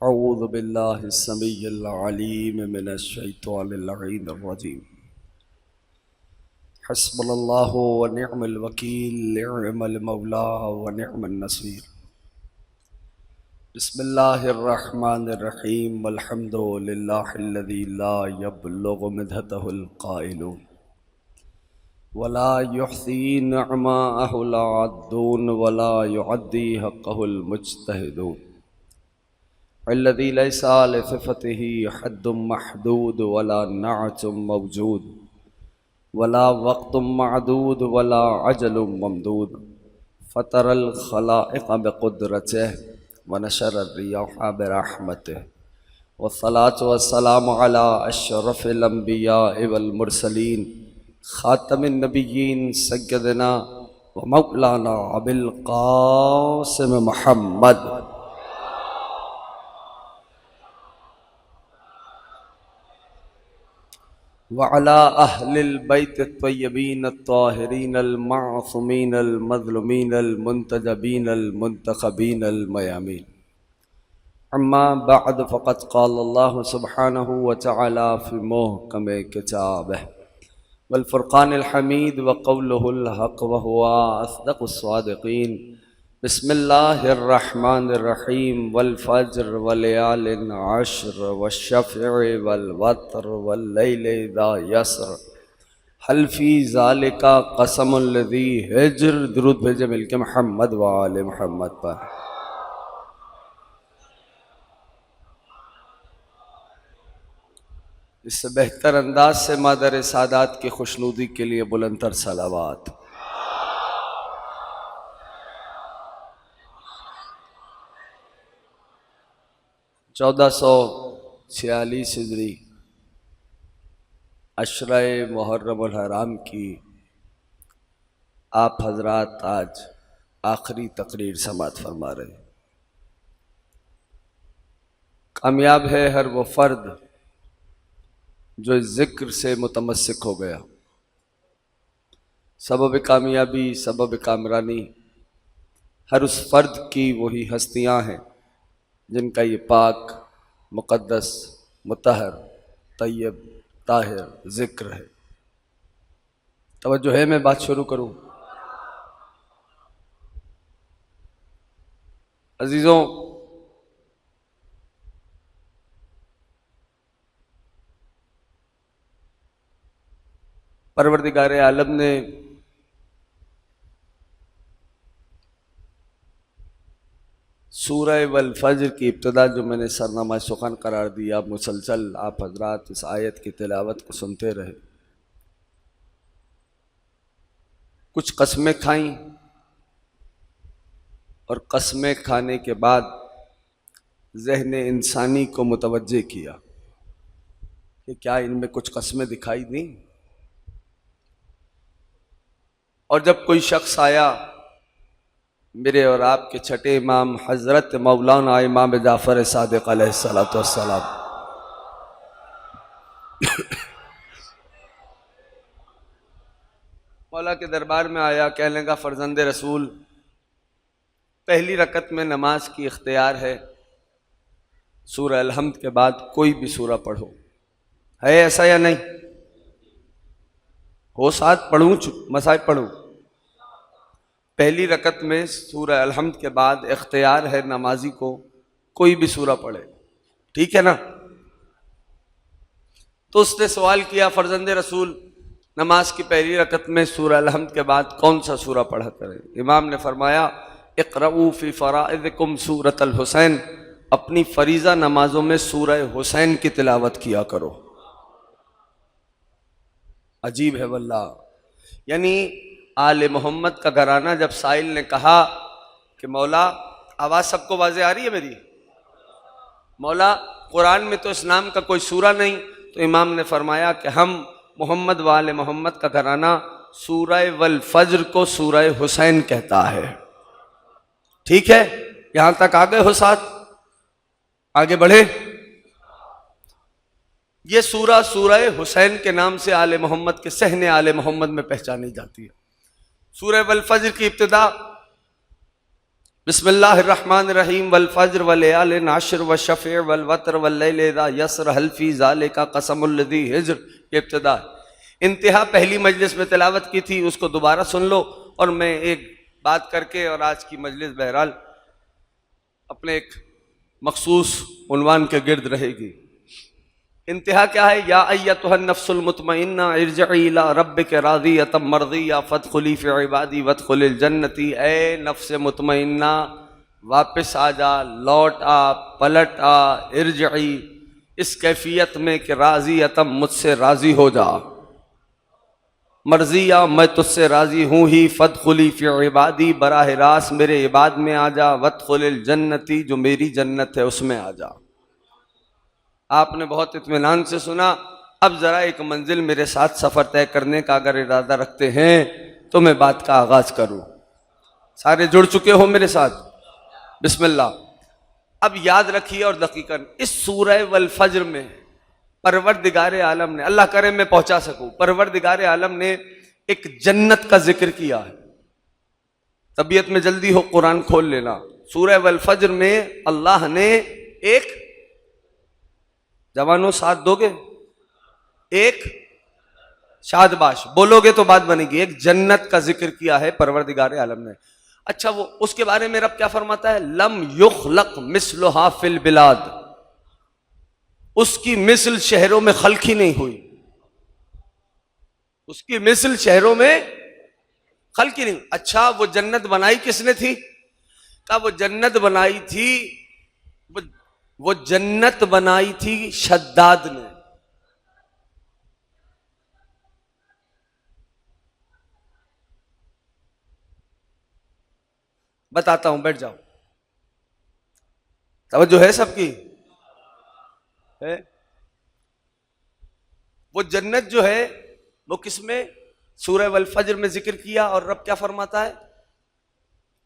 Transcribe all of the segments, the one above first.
अऊज़ु बिल्लाहि समीइल अलीम मिनश शैतानिर रजीम। हस्बुनल्लाहु व निअमल वकील, निअमल मौला व निअमन नसीर। बिस्मिल्लाहिर रहमानिर रहीम। वल्हम्दुलिल्लाहिल्लज़ी ला यब्लुगु मिदहतहुल क़ाइलून वला युहसी निअमतहु ला अद्दून वला युअद्दी हक़्क़हुल मुज्तहिदून। अल्लज़ी लैसा लिसिफ़तिही हद्दुम महदूद वला नाअतुम मवजूद वला वक़्तुम मअदूद वला अजलुम ममदूद। फ़तरल ख़लाइक़ बिक़ुद्रतिही व नशरर रियाह बिरहमतिही वस्सलातु वस्सलामु अला अशरफिल अंबियाइ वल मुरसलीन ख़ातमिन नबिय्यीन सय्यदिना व मौलाना अबिल क़ासिम मुहम्मद व अला अहलिल बैत अत्तय्यबीन अत्ताहिरीन अल-मासूमीन अल-मज़लूमीन अल-मुंतजबीन अल-मुंतखबीन अल-मयामीन। अम्मा बअद फ़क़द क़ाल अल्लाहु सुब्हानहु व तआला फ़ी मुहकम किताबिही वल फ़ुरक़ानिल हमीद व क़ौलुहुल हक़ व हुवा अस्दक़ुस सादिक़ीन। बिस्मिल्लाहिर रहमानिर रहीम। वल फ़ज्र व लयालिन अश्र वश्शफ़इ वल वत्र वल लैलि इज़ा यसर हल फ़ी ज़ालिका क़समुल लज़ी हिज्र। दुरूद भेजे मिलके मोहम्मद व आले मोहम्मद पर। इससे बेहतर अंदाज से मादर सादात की खुशनुदी के लिए बुलंदतर सलावात। 1446 हिजरी अशरे मुहर्रमुल हराम की आप हजरात आज आखिरी तकरीर समात फरमा रहे। कामयाब है हर वो फर्द जो इस जिक्र से मुतमस्सिक हो गया। सबब कामयाबी, सबब कामरानी हर उस फर्द की वही हस्तियां हैं जिनका ये पाक, मुक़द्दस, मुतहर, तय्यब, ताहिर जिक्र है। तवज्जो है, मैं बात शुरू करूं। अजीजों, परवरदिगार आलम ने सूरह वल फज्र की इब्तिदा जो मैंने सरनामा सुखन करार दिया, मुसलसल आप हजरात इस आयत की तिलावत को सुनते रहे। कुछ कस्में खाईं और कस्में खाने के बाद ज़हन इंसानी को मुतवज्जे किया कि क्या इनमें कुछ कस्में दिखाई दी। और जब कोई शख्स आया, मेरे और आपके छठे इमाम हजरत मौलाना इमाम जाफ़र सादिक़ अलैहिस्सलातु वस्सलाम, मौला के दरबार में आया। कहने लगा, फर्जंद रसूल, पहली रकत में नमाज की इख्तियार है, सूरह अल-हम्द के बाद कोई भी सूरह पढ़ो। है ऐसा या नहीं? हो साथ पढ़ूं, मसाइब पढ़ूं। पहली रकत में सूरह अल-हम्द के बाद इख्तियार है नमाजी को, कोई भी सूरह पढ़े, ठीक है ना? तो उसने सवाल किया, फर्जंद रसूल, नमाज की पहली रकत में सूरह अल-हम्द के बाद कौन सा सूरह पढ़ा करें? इमाम ने फरमाया, इक़रऊ फ़ी फ़राइज़िकुम सूरतल हुसैन, अपनी फरीज़ा नमाजों में सूरह हुसैन की तिलावत किया करो। अजीब है वल्लाह। यानी आले मोहम्मद का घराना। जब साइल ने कहा कि मौला, आवाज़ सबको वाज़े आ रही है मेरी? मौला, कुरान में तो इस नाम का कोई सूरा नहीं। तो इमाम ने फरमाया कि हम मोहम्मद वाले मोहम्मद का घराना सूरह वल फज्र को सूरह हुसैन कहता है। ठीक है, यहां तक आ गए हो साथ? आगे बढ़े। ये सूरा सूरह हुसैन के नाम से आले मोहम्मद के सहने आले मोहम्मद में पहचानी जाती है। सूरह वल फज्र की इब्तिदा बिस्मिल्लाहिर्रहमानिर्रहीम वल फज्र व लयालिन अश्र व शफ़ी वल वतर वल लैल इज़ा यसर हल फी ज़ालिका क़समुल लज़ी हिज्र की इब्तिदा इंतहा पहली मजलिस में तिलावत की थी, उसको दोबारा सुन लो। और मैं एक बात करके, और आज की मजलिस बहरहाल अपने एक मखसूस उन्वान के गिर्द रहेगी। इंतहा क्या है? या अय्यतुहन नफ्सुल मुतमइन्ना इरजिई इला रब्बिका राज़ियतम मर्ज़िया फदखुली फ़ी इबादी वदखुलिल जन्नती। ए नफ्स मुतमइन्ना, वापस आ जा, लौट आ, पलट आ, इरजिई, इस कैफियत में कि राज़ियतम, मुझसे राज़ी हो जा, मर्ज़िया, मैं तुझसे राज़ी हूँ ही, फदखुली फ़ी इबादी, बराह रास्त मेरे इबाद में आ जा, वदखुलिल जन्नती, जो मेरी जन्नत है उसमें आ जा। आपने बहुत इत्मीनान से सुना। अब ज़रा एक मंजिल मेरे साथ सफ़र तय करने का अगर इरादा रखते हैं तो मैं बात का आगाज़ करूँ। सारे जुड़ चुके हो मेरे साथ? बिस्मिल्लाह। अब याद रखिए और दकीकन, इस सूरह वल फज्र में परवरदिगार आलम ने, अल्लाह करे मैं पहुंचा सकूं, परवरदिगार आलम ने एक जन्नत का जिक्र किया है। तबीयत में जल्दी हो, कुरान खोल लेना। सूरह वल फज्र में अल्लाह ने एक, जवानों साथ दोगे, एक शादबाश बोलोगे तो बात बनेगी, एक जन्नत का जिक्र किया है परवरदिगार आलम ने। अच्छा, वो उसके बारे में रब क्या फरमाता है? लम युखलक मिसलुहा फिल बिलाद, उसकी मिसल शहरों में खल्क ही नहीं हुई, उसकी मिसल शहरों में खल्क ही नहीं। अच्छा, वो जन्नत बनाई किसने थी? का वो जन्नत बनाई थी, वो जन्नत बनाई थी शद्दाद ने। बताता हूं, बैठ जाओ, तवज्जो है सबकी? है? वो जन्नत जो है वो किसमें? सूरह वल फज्र में जिक्र किया। और रब क्या फरमाता है?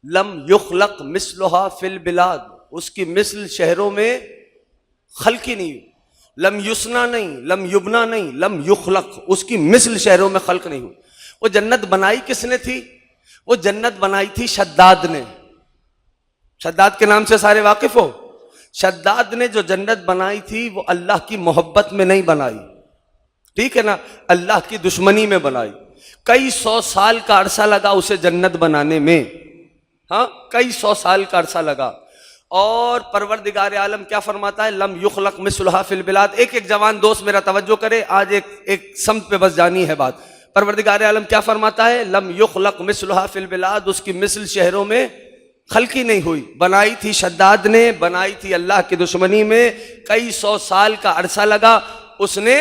लम युखलक मिसलुहा फिल बिलाद, उसकी मिसल शहरों में खल्क ही नहीं, लम युसना नहीं, लम युबना नहीं, लम युखलक, उसकी मिसल शहरों में खल्क नहीं हुई। वो जन्नत बनाई किसने थी? वो जन्नत बनाई थी शद्दाद ने। शद्दाद के नाम से सारे वाकिफ हो? शद्दाद ने जो जन्नत बनाई थी वो अल्लाह की मोहब्बत में नहीं बनाई, ठीक है ना, अल्लाह की दुश्मनी में बनाई। कई 100 साल का अरसा लगा उसे जन्नत बनाने में, हाँ, कई 100 साल का अरसा लगा। और परवरदिगार आलम क्या फरमाता है? लम युखलक मिसलुहा फिल बिलाद। एक एक जवान दोस्त मेरा तवज्जो करे, आज एक समत पे बस जानी है बात। परवरदिगार आलम क्या फरमाता है? लम युखलक मिसलुहा फिल बिलाद, उसकी मिसल शहरों में खल्की नहीं हुई। बनाई थी शद्दाद ने, बनाई थी अल्लाह की दुश्मनी में, कई 100 साल का अरसा लगा उसने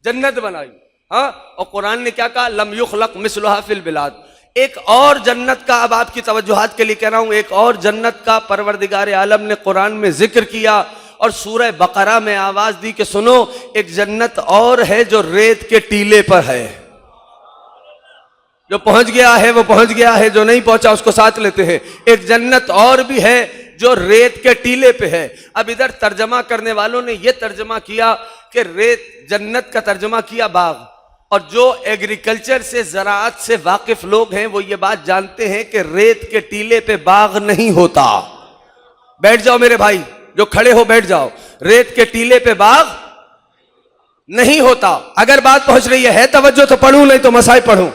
जन्नत बनाई। हाँ, और कुरान ने क्या कहा? लम युखलक मिसलुहा फिल बिलाद। एक और जन्नत का, अब आपकी तवज्जुहात के लिए कह रहा हूं, एक और जन्नत का परवरदिगार आलम ने कुरान में जिक्र किया और सूरह बकरा में आवाज दी कि सुनो, एक जन्नत और है जो रेत के टीले पर है। जो पहुंच गया है वो पहुंच गया है, जो नहीं पहुंचा उसको साथ लेते हैं। एक जन्नत और भी है जो रेत के टीले पे है। अब इधर तर्जमा करने वालों ने यह तर्जमा किया कि रेत, जन्नत का तर्जमा किया बाग। और जो एग्रीकल्चर से, ज़राअत से वाकिफ लोग हैं वो ये बात जानते हैं कि रेत के टीले पे बाग नहीं होता। बैठ जाओ मेरे भाई, जो खड़े हो बैठ जाओ। रेत के टीले पे बाग नहीं होता। अगर बात पहुंच रही है तवज्जो तो पढ़ूं, नहीं तो मसाई पढ़ूं।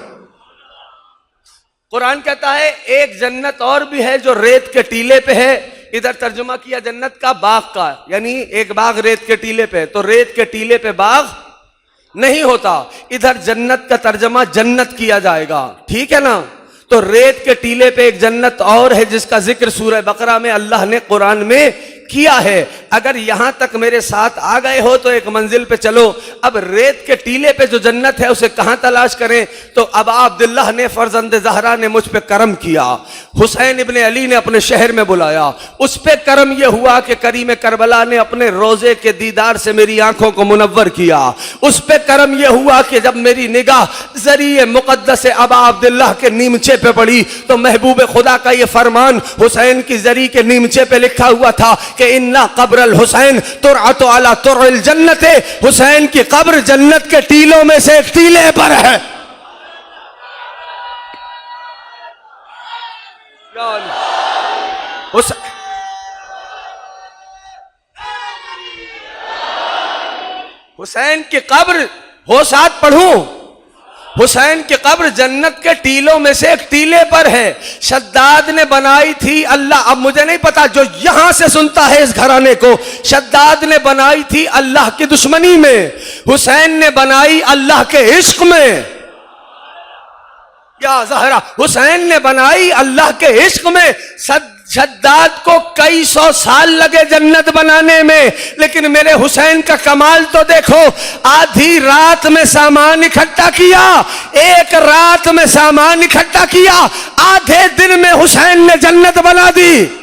कुरान कहता है एक जन्नत और भी है जो रेत के टीले पे है। इधर तर्जुमा किया जन्नत का बाग का, यानी एक बाग रेत के टीले पे, तो रेत के टीले पे बाग नहीं होता। इधर जन्नत का तर्जमा जन्नत किया जाएगा, ठीक है ना। तो रेत के टीले पे एक जन्नत और है जिसका जिक्र सूरह बकरा में अल्लाह ने कुरान में किया है। अगर यहां तक मेरे साथ आ गए हो तो एक मंजिल पे चलो। अब रेत के टीले पे जो जन्नत है उसे कहां तलाश करें? तो अबा अब्दुल्लाह ने, फर्जंद ज़हरा ने मुझ पे करम किया। हुसैन इब्ने अली ने अपने शहर में बुलाया। उस पे करम यह हुआ कि करीम करबला ने अपने रोजे के दीदार से मेरी आंखों को मुनव्वर किया। उस पे करम यह हुआ कि जब मेरी निगाह जरिए मुकद्दस अबा अब्दुल्लाह के नीमचे पे पड़ी तो महबूब खुदा का यह फरमान हुसैन की जरी के नीमचे पे लिखा हुआ था कि इन्ना कब्रल हुसैन तुरअतु अला तुरइल जन्नत। हुसैन की कब्र जन्नत के टीलों में से एक टीले पर है। या अली। हुसैन की कब्र हो साथ पढ़ूं। हुसैन की कब्र जन्नत के टीलों में से एक टीले पर है। शद्दाद ने बनाई थी अल्लाह, अब मुझे नहीं पता जो यहां से सुनता है इस घराने को, शद्दाद ने बनाई थी अल्लाह की दुश्मनी में, हुसैन ने बनाई अल्लाह के इश्क में। या ज़हरा, हुसैन ने बनाई अल्लाह के इश्क में। शद्दाद को कई सौ साल लगे जन्नत बनाने में, लेकिन मेरे हुसैन का कमाल तो देखो। आधी रात में सामान इकट्ठा किया, एक रात में सामान इकट्ठा किया, आधे दिन में हुसैन ने जन्नत बना दी।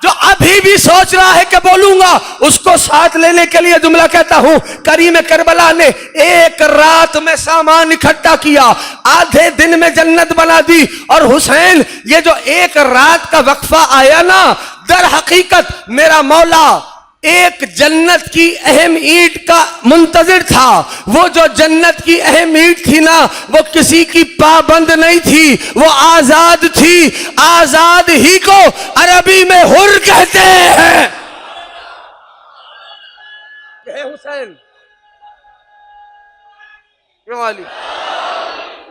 जो अभी भी सोच रहा है कि बोलूंगा, उसको साथ लेने के लिए जुमला कहता हूं। करीम करबला ने एक रात में सामान इकट्ठा किया, आधे दिन में जन्नत बना दी। और हुसैन, ये जो एक रात का वक्फा आया ना, दर हकीकत मेरा मौला एक जन्नत की अहम ईंट का मुंतजिर था। वो जो जन्नत की अहम ईंट थी ना, वो किसी की पाबंद नहीं थी, वो आजाद थी। आजाद ही को अरबी में हुर कहते हैं। हुसैन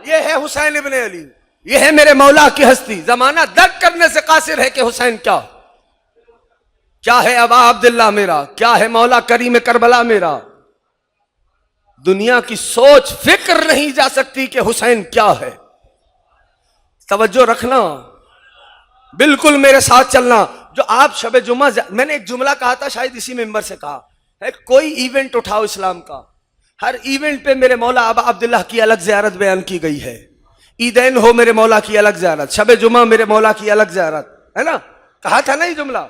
ये है हुसैन इब्ने अली, ये है मेरे मौला की हस्ती। जमाना दर्द करने से कासिर है कि हुसैन क्या है अबा अब्दुल्ला मेरा, क्या है मौला करीम करबला मेरा। दुनिया की सोच फिक्र नहीं जा सकती कि हुसैन क्या है। तवज्जो रखना, बिल्कुल मेरे साथ चलना। जो आप शब जुमा, मैंने एक जुमला कहा था, शायद इसी मेंबर से कहा है, कोई इवेंट उठाओ इस्लाम का, हर इवेंट पे मेरे मौला अबा अब्दुल्ला की अलग ज़ियारत बयान की गई है। ईदैन हो मेरे मौला की अलग ज़ियारत, शब जुमा मेरे मौला की अलग ज़ियारत, है ना, कहा था ना ये जुमला।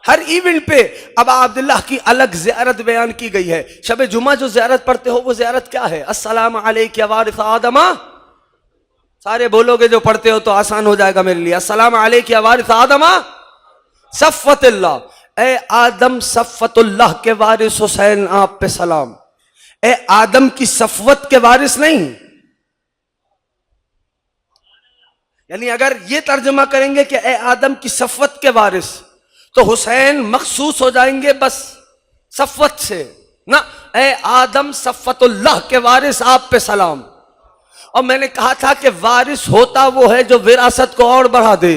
हर इवेंट पे अबा अब्दुल्लाह की अलग ज़ियारत बयान की गई है। शब जुमा जो ज़ियारत पढ़ते हो वो ज़ियारत क्या है? अस्सलाम अलैका या वारिस आदमा। सारे बोलोगे जो पढ़ते हो तो आसान हो जाएगा मेरे लिए। अस्सलाम अलैका या वारिस आदमा सफ़्वतुल्लाह, ए आदम सफ़्वतुल्लाह के वारिस हुसैन आप पे सलाम। ए आदम की सफ़वत के वारिस नहीं, यानी अगर ये तर्जुमा करेंगे कि ए आदम की सफ़वत के वारिस, तो हुसैन मखसूस हो जाएंगे बस सफ़वत से ना। ए आदम सफ़वतुल्लाह के वारिस आप पे सलाम। और मैंने कहा था कि वारिस होता वो है जो विरासत को और बढ़ा दे।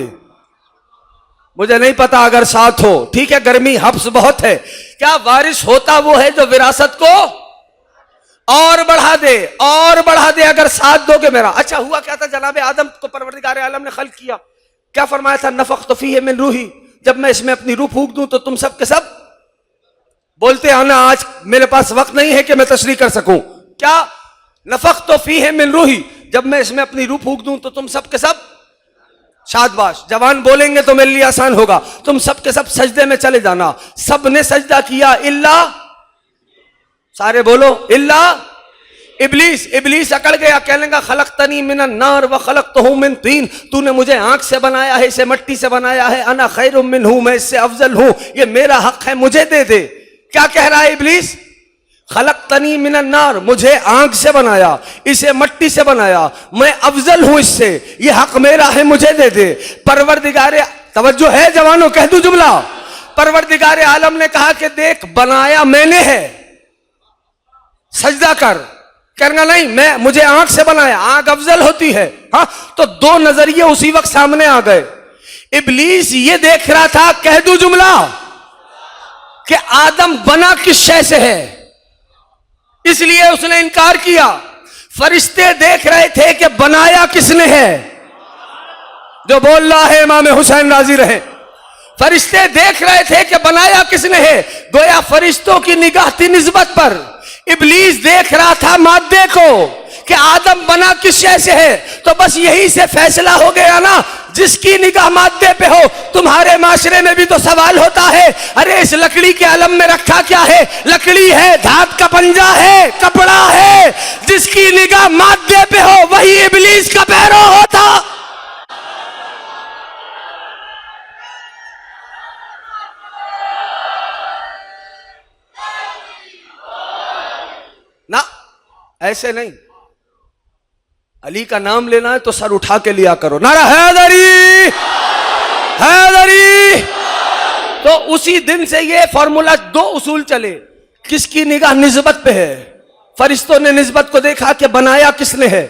मुझे नहीं पता अगर साथ हो, ठीक है, गर्मी हब्स बहुत है। क्या वारिस होता वो है जो विरासत को और बढ़ा दे, और बढ़ा दे अगर साथ दोगे मेरा। अच्छा हुआ क्या था, जनाब आदम को परवरदिगार आलम ने खल्क किया, क्या फरमाया था? नफ़ख्तु फ़ीहि मिन रूही, जब मैं इसमें अपनी रूह फूंक दूं तो तुम सब के सब बोलते हैं ना। आज मेरे पास वक्त नहीं है कि मैं तशरीह कर सकूं। क्या? नफ़ख्तु फ़ीहि मिन रूही, जब मैं इसमें अपनी रूह फूंक दूं तो तुम सब के सब, शादबाश, जवान बोलेंगे तो मेरे लिए आसान होगा, तुम सब के सब सजदे में चले जाना। सब ने सजदा किया इल्ला, सारे बोलो इल्ला इबलीस। इबलीस अकड़ गया, कहने लगा खलक़तनी मिनन नार व खलक़तहू मिन तीन, तूने मुझे आंख से बनाया है, इसे मिट्टी से बनाया है। अना खैरुम मिनहू, मैं इससे अफजल हूं, ये मेरा हक है, मुझे दे दे। क्या कह रहा है इबलीस? खलक़तनी मिनन नार, मुझे आंख से बनाया, इसे मिट्टी से बनाया, मैं अफजल हूं इससे, ये हक मेरा है, मुझे दे दे। परवरदिगारे, तवज्जो है जवानों, कह दूं जुमला। परवरदिगारे आलम ने कहा कि देख बनाया मैंने है, सजदा कर। करना नहीं, मैं, मुझे आंख से बनाया, आंख अफजल होती है। हाँ, तो दो नजरिए उसी वक्त सामने आ गए। इब्लीस ये देख रहा था, कह दूं जुमला, कि आदम बना किस शय से है, इसलिए उसने इनकार किया। फरिश्ते देख रहे थे कि बनाया किसने है, जो बोल रहा है इमाम हुसैन राजी रहे। फरिश्ते देख रहे थे कि बनाया किसने है, गोया फरिश्तों की निगाह थी निस्बत पर। इब्लीस देख रहा था मादे को कि आदम बना किस शय से है। तो बस यही से फैसला हो गया ना, जिसकी निगाह मादे पे हो। तुम्हारे माशरे में भी तो सवाल होता है, अरे इस लकड़ी के अलम में रखा क्या है? लकड़ी है, धात का पंजा है, कपड़ा है। जिसकी निगाह मादे पे हो वही इब्लीस का पैरो होता। ना, ऐसे नहीं। अली का नाम लेना है तो सर उठा के लिया करो। नारा हैदरी। हैदरी। तो उसी दिन से ये फॉर्मूला, दो उसूल चले। किसकी निगाह निस्बत पे है? फरिश्तों ने निस्बत को देखा कि बनाया किसने है।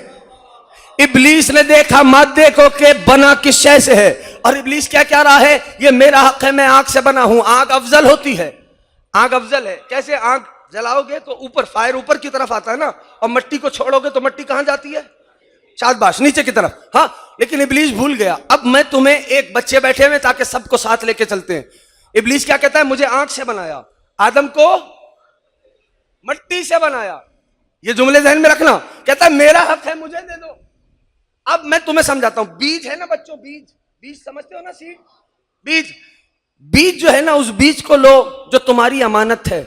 इब्लीस ने देखा मादे को कि बना किस शय से है। और इब्लीस क्या कह रहा है? ये मेरा हक है, मैं आग से बना हूं। आग अफजल होती है, आग अफजल है। कैसे? आग जलाओगे तो ऊपर फायर ऊपर की तरफ आता है ना, और मिट्टी को छोड़ोगे तो मिट्टी कहां जाती है? शाबाश, नीचे की तरफ। हाँ, लेकिन इब्लीस भूल गया। अब मैं तुम्हें, एक बच्चे बैठे हुए ताकि सबको साथ लेके चलते हैं। इब्लीस क्या कहता है? मुझे आंख से बनाया, आदम को मिट्टी से बनाया। ये जुमले ध्यान में रखना। कहता है मेरा हक है, मुझे दे दो। अब मैं तुम्हें समझाता हूं। बीज है ना बच्चों, बीज, बीज समझते हो ना? सीड, बीज। बीज जो है ना, उस बीज को लो जो तुम्हारी अमानत है,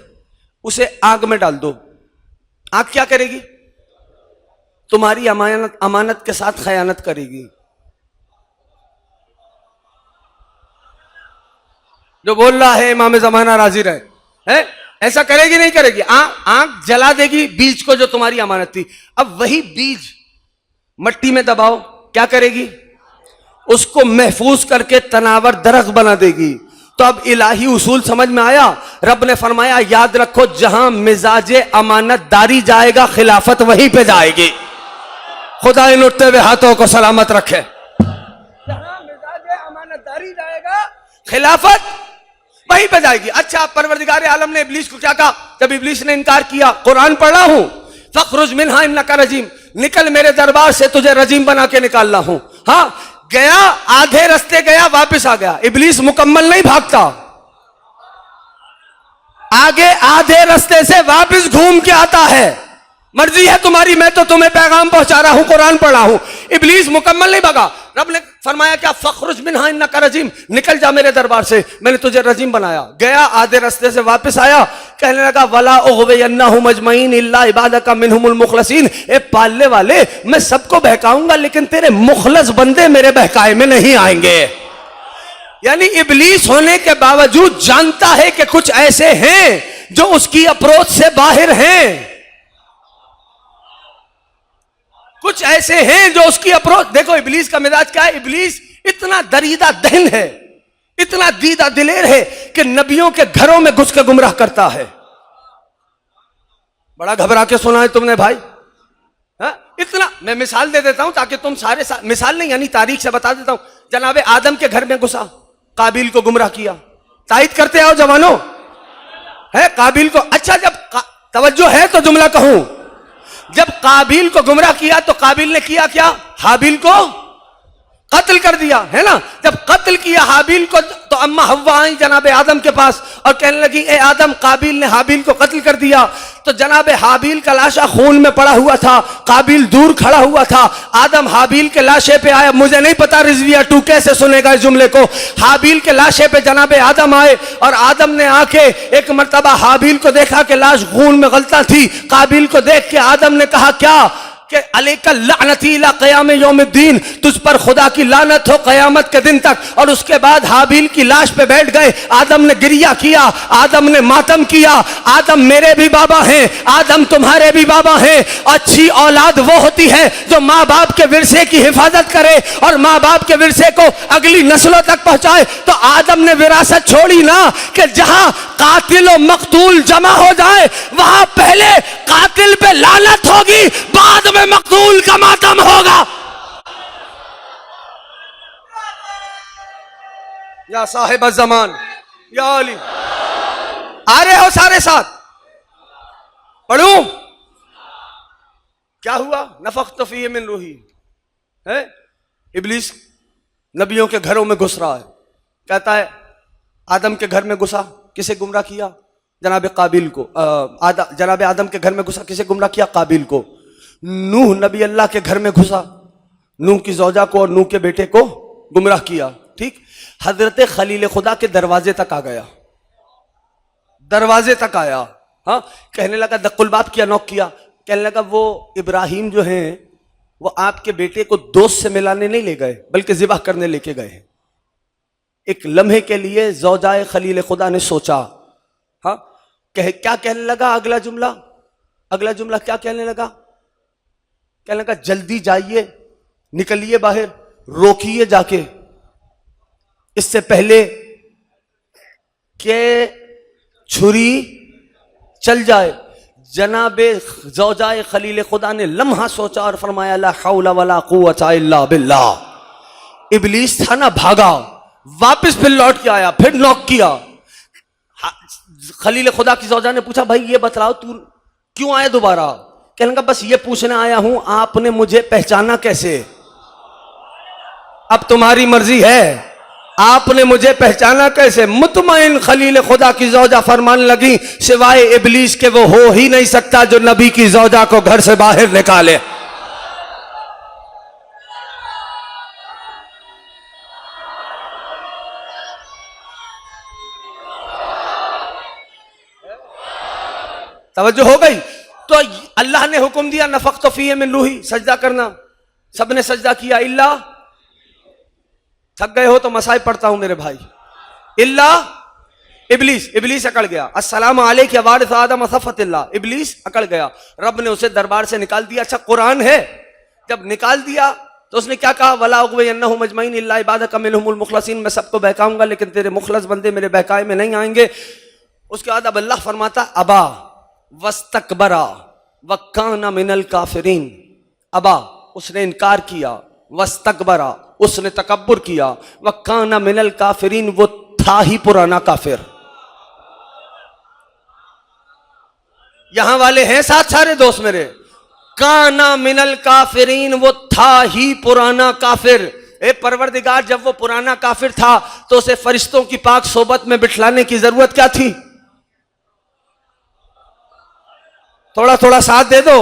उसे आग में डाल दो। आग क्या करेगी? तुम्हारी अमानत के साथ खयानत करेगी। जो बोल रहा है इमाम जमाना राजी रहे, है? ऐसा करेगी नहीं करेगी? आग जला देगी बीज को जो तुम्हारी अमानत थी। अब वही बीज मट्टी में दबाओ, क्या करेगी? उसको महफूज करके तनावर दरख्त बना देगी। तो अब इलाही उसूल समझ में आया। रब ने फरमाया याद रखो, जहां मिजाजे अमानतदारी जाएगा खिलाफत वहीं पे जाएगी। खुदा इन उठते हुए हाथों को सलामत रखे। जहां मिजाजे अमानतदारी जाएगा खिलाफत वहीं पे जाएगी। अच्छा, परवरदिगार आलम ने इब्लीस को क्या कहा जब इब्लीस ने इनकार किया? कुरान पढ़ रहा हूं, फखरुज मिनहा इन्नका रजीम, निकल मेरे दरबार से, तुझे रजीम बना के निकाल रहा हूं। हाँ, गया, आधे रास्ते गया, वापस आ गया। इब्लीस मुकम्मल नहीं भागता, आगे आधे रास्ते से वापस घूम के आता है। मर्जी है तुम्हारी, मैं तो तुम्हें पैगाम पहुंचा रहा हूं, कुरान पढ़ रहा हूं। इब्लीस मुकम्मल नहीं भागा। रब ने फरमाया क्या? फखरुज मिनहा इन्नका रजीम, निकल जा मेरे दरबार से, मैंने तुझे रजीम बनाया। गया, आधे रास्ते से वापस आया, कहने लगा वला उग़वियन्नहुम अजमईन इल्ला इबादका मिनहुमुल मुखलसीन। ए पालने वाले, मैं सबको बहकाऊंगा लेकिन तेरे मुखलस बंदे मेरे बहकाए में नहीं आएंगे। यानी इब्लीस होने के बावजूद जानता है कि कुछ ऐसे हैं जो उसकी अप्रोच से बाहर हैं, कुछ ऐसे हैं जो उसकी अप्रोच। देखो इब्लीस का मिजाज क्या है? इब्लीस इतना दरीदा दहन है, इतना दीदा दिलेर है कि नबियों के घरों में घुस के गुमराह करता है। बड़ा घबरा के सुना है तुमने भाई। इतना मैं मिसाल दे देता हूं ताकि तुम सारे मिसाल नहीं यानी तारीख से बता देता हूं। जनाबे आदम के घर में घुसा, काबिल को गुमराह किया। तायद करते आओ जवानों, है काबिल को। अच्छा, जब तवज्जो है तो जुमला कहूं। जब काबिल को गुमराह किया तो काबिल ने किया क्या? हाबिल को कत्ल कर दिया, है ना? जब कत्ल किया हाबिल को तो अम्मा हव्वा आई जनाबे आदम के पास और कहने लगी ए आदम, काबिल ने हाबिल को कत्ल कर दिया। तो जनाबे हाबिल का लाशा खून में पड़ा हुआ था, काबिल दूर खड़ा हुआ था। आदम हाबिल के लाशे पे आया। मुझे नहीं पता रिजविया 2 कैसे सुनेगा इस जुमले को। हाबिल के लाशे पे जनाबे आदम आए और आदम ने आके एक मर्तबा हाबिल को देखा कि लाश खून में गलता थी। काबिल को देख के आदम ने कहा क्या कि अलैका लानती इला क़याम यौमिद्दीन, तुझ पर खुदा की लानत हो क़यामत के दिन तक। और उसके बाद हाबिल की लाश पे बैठ गए। आदम ने गिरिया किया, आदम ने मातम किया। आदम मेरे भी बाबा हैं, आदम तुम्हारे भी बाबा हैं। अच्छी औलाद वो होती है जो माँ बाप के विरसे की हिफाजत करे और माँ बाप के विरसे को अगली नस्लों तक पहुंचाए। तो आदम ने विरासत छोड़ी ना कि जहां कातिल और मकतूल जमा हो जाए वहां पहले कातिल पे लानत होगी, बाद में मकतूल का मातम होगा। या साहिब ज़मान, या अली, आ रहे हो सारे साथ? पढ़ूं? क्या हुआ? नफख्तु फीहि मिन रूही है। इब्लीस नबियों के घरों में घुस रहा है। कहता है आदम के घर में घुसा, किसे गुमराह किया? जनाब काबिल को। जनाब आदम के घर में घुसा, किसे गुमराह किया? काबिल को। नूह नबी अल्लाह के घर में घुसा, नूह की जौजा को और नूह के बेटे को गुमराह किया। ठीक, हजरत खलील खुदा के दरवाजे तक आ गया, दरवाजे तक आया। हाँ, कहने लगा दक्कुल बाप किया, नौक किया। कहने लगा वो इब्राहिम जो हैं वो आपके बेटे को दोस्त से मिलाने नहीं ले गए बल्कि ज़िबह करने लेके गए। एक लम्हे के लिए जौजाए खलील खुदा ने सोचा। हाँ, क्या कहने लगा? अगला जुमला क्या कहने लगा? कहने लगा जल्दी जाइए, निकलिए बाहर, रोकिए जाके। इससे पहले कि छुरी चल जाए, जनाबे ज़ौजाए खलील खुदा ने लम्हा सोचा और फरमाया ला हौला वला कुव्वता इल्ला बिल्लाह। इब्लीस था ना, भागा, वापस फिर लौट के आया, फिर नॉक किया। खलील खुदा की ज़ौजा ने पूछा भाई ये बतलाओ तू क्यों आया दोबारा? कहने लगा बस ये पूछने आया हूं आपने मुझे पहचाना कैसे? अब तुम्हारी मर्जी है, आपने मुझे पहचाना कैसे? मुतमईन खलील खुदा की ज़ौजा फरमाने लगी सिवाय इब्लीस के वो हो ही नहीं सकता जो नबी की ज़ौजा को घर से बाहर निकाले। तवज्जो हो गई? तो अल्लाह ने हुक्म दिया नफख्तु फीहि मिन रूही, सजदा करना। सबने सजदा किया इल्ला, थक गए हो तो मसाई पढ़ता हूं मेरे भाई, इल्ला इब्लीस। इब्लीस अकड़ गया। अस्सलामु अलैका या वारिस आदम सफ़तिल्लाह, इब्लीस अकड़ गया। रब ने उसे दरबार से निकाल दिया। अच्छा कुरान है, जब निकाल दिया तो उसने क्या कहा? वला उग़वियन्नहुम अजमईन इल्ला इबादका मिनहुमुल मुखलसीन, मैं सबको बहकाऊंगा लेकिन तेरे मुखलस बंदे मेरे बहकाए में नहीं आएंगे। उसके बाद अब अल्लाह फरमाता अबा वस्तकबरा वकाना मिनल काफिरीन। अबा, उसने इनकार किया, वस्तकबरा, उसने तकब्बुर किया, वकाना मिनल काफिरीन, वो था ही पुराना काफिर। यहां वाले हैं साथ सारे दोस्त मेरे, काना मिनल काफिरीन, वो था ही पुराना काफिर। ए परवरदिगार, जब वो पुराना काफिर था तो उसे फरिश्तों की पाक सोबत में बिठलाने की जरूरत क्या थी? थोड़ा थोड़ा साथ दे दो,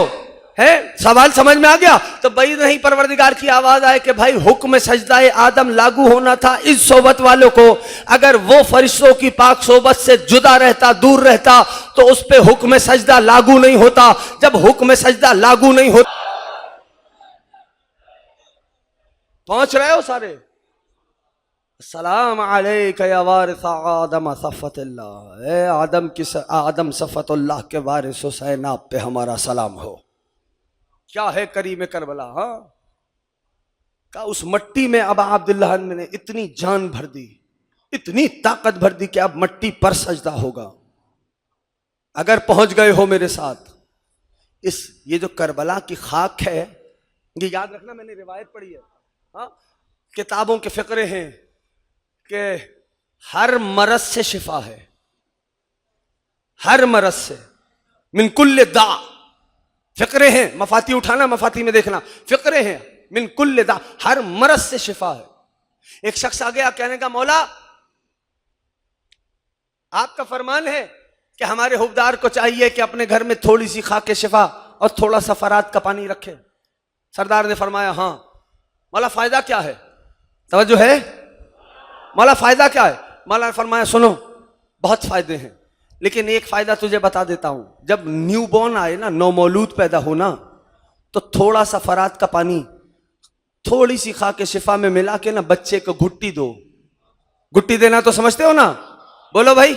है? सवाल समझ में आ गया? तो भाई नहीं, परवरदिगार की आवाज आए कि भाई हुक्म सजदाए आदम लागू होना था इस सोबत वालों को। अगर वो फरिश्तों की पाक सोबत से जुदा रहता, दूर रहता, तो उस पे हुक्म सजदा लागू नहीं होता। जब हुक्म सजदा लागू नहीं होता, पहुंच रहे हो सारे? सलाम अलैका या वारिस आदम सफ़तिल्लाह, ए आदम सफ़तुल्लाह के वारिस हुसैन, आप पे हमारा सलाम हो। क्या है करीम करबला? हाँ, का उस मट्टी में अबा अब्दुल्लाह ने इतनी जान भर दी, इतनी ताकत भर दी कि अब मट्टी पर सजदा होगा। अगर पहुंच गए हो मेरे साथ, ये जो करबला की खाक है, ये याद रखना, मैंने रिवायत पढ़ी है, हाँ, किताबों के फिक्रे हैं कि हर मरज से शिफा है, हर मरज से, मिन कुल्ले दा। फिक्रे हैं, मफाती उठाना, मफाती में देखना, फिक्रे हैं, मिन कुल्ले दा, हर मरज से शिफा है। एक शख्स आ गया, कहने का मौला आपका फरमान है कि हमारे हुबदार को चाहिए कि अपने घर में थोड़ी सी खाके शिफा और थोड़ा सा फरात का पानी रखे। सरदार ने फरमाया हाँ। मौला फायदा क्या है? तवज्जो है? मौला फायदा क्या है? मौला ने फरमाया सुनो, बहुत फायदे हैं, लेकिन एक फायदा तुझे बता देता हूं। जब न्यू बॉर्न आए ना, नौमौलूद पैदा होना, तो थोड़ा सा फरात का पानी थोड़ी सी खाके शिफा में मिला के ना बच्चे को घुट्टी दो। घुट्टी देना तो समझते हो ना? बोलो भाई,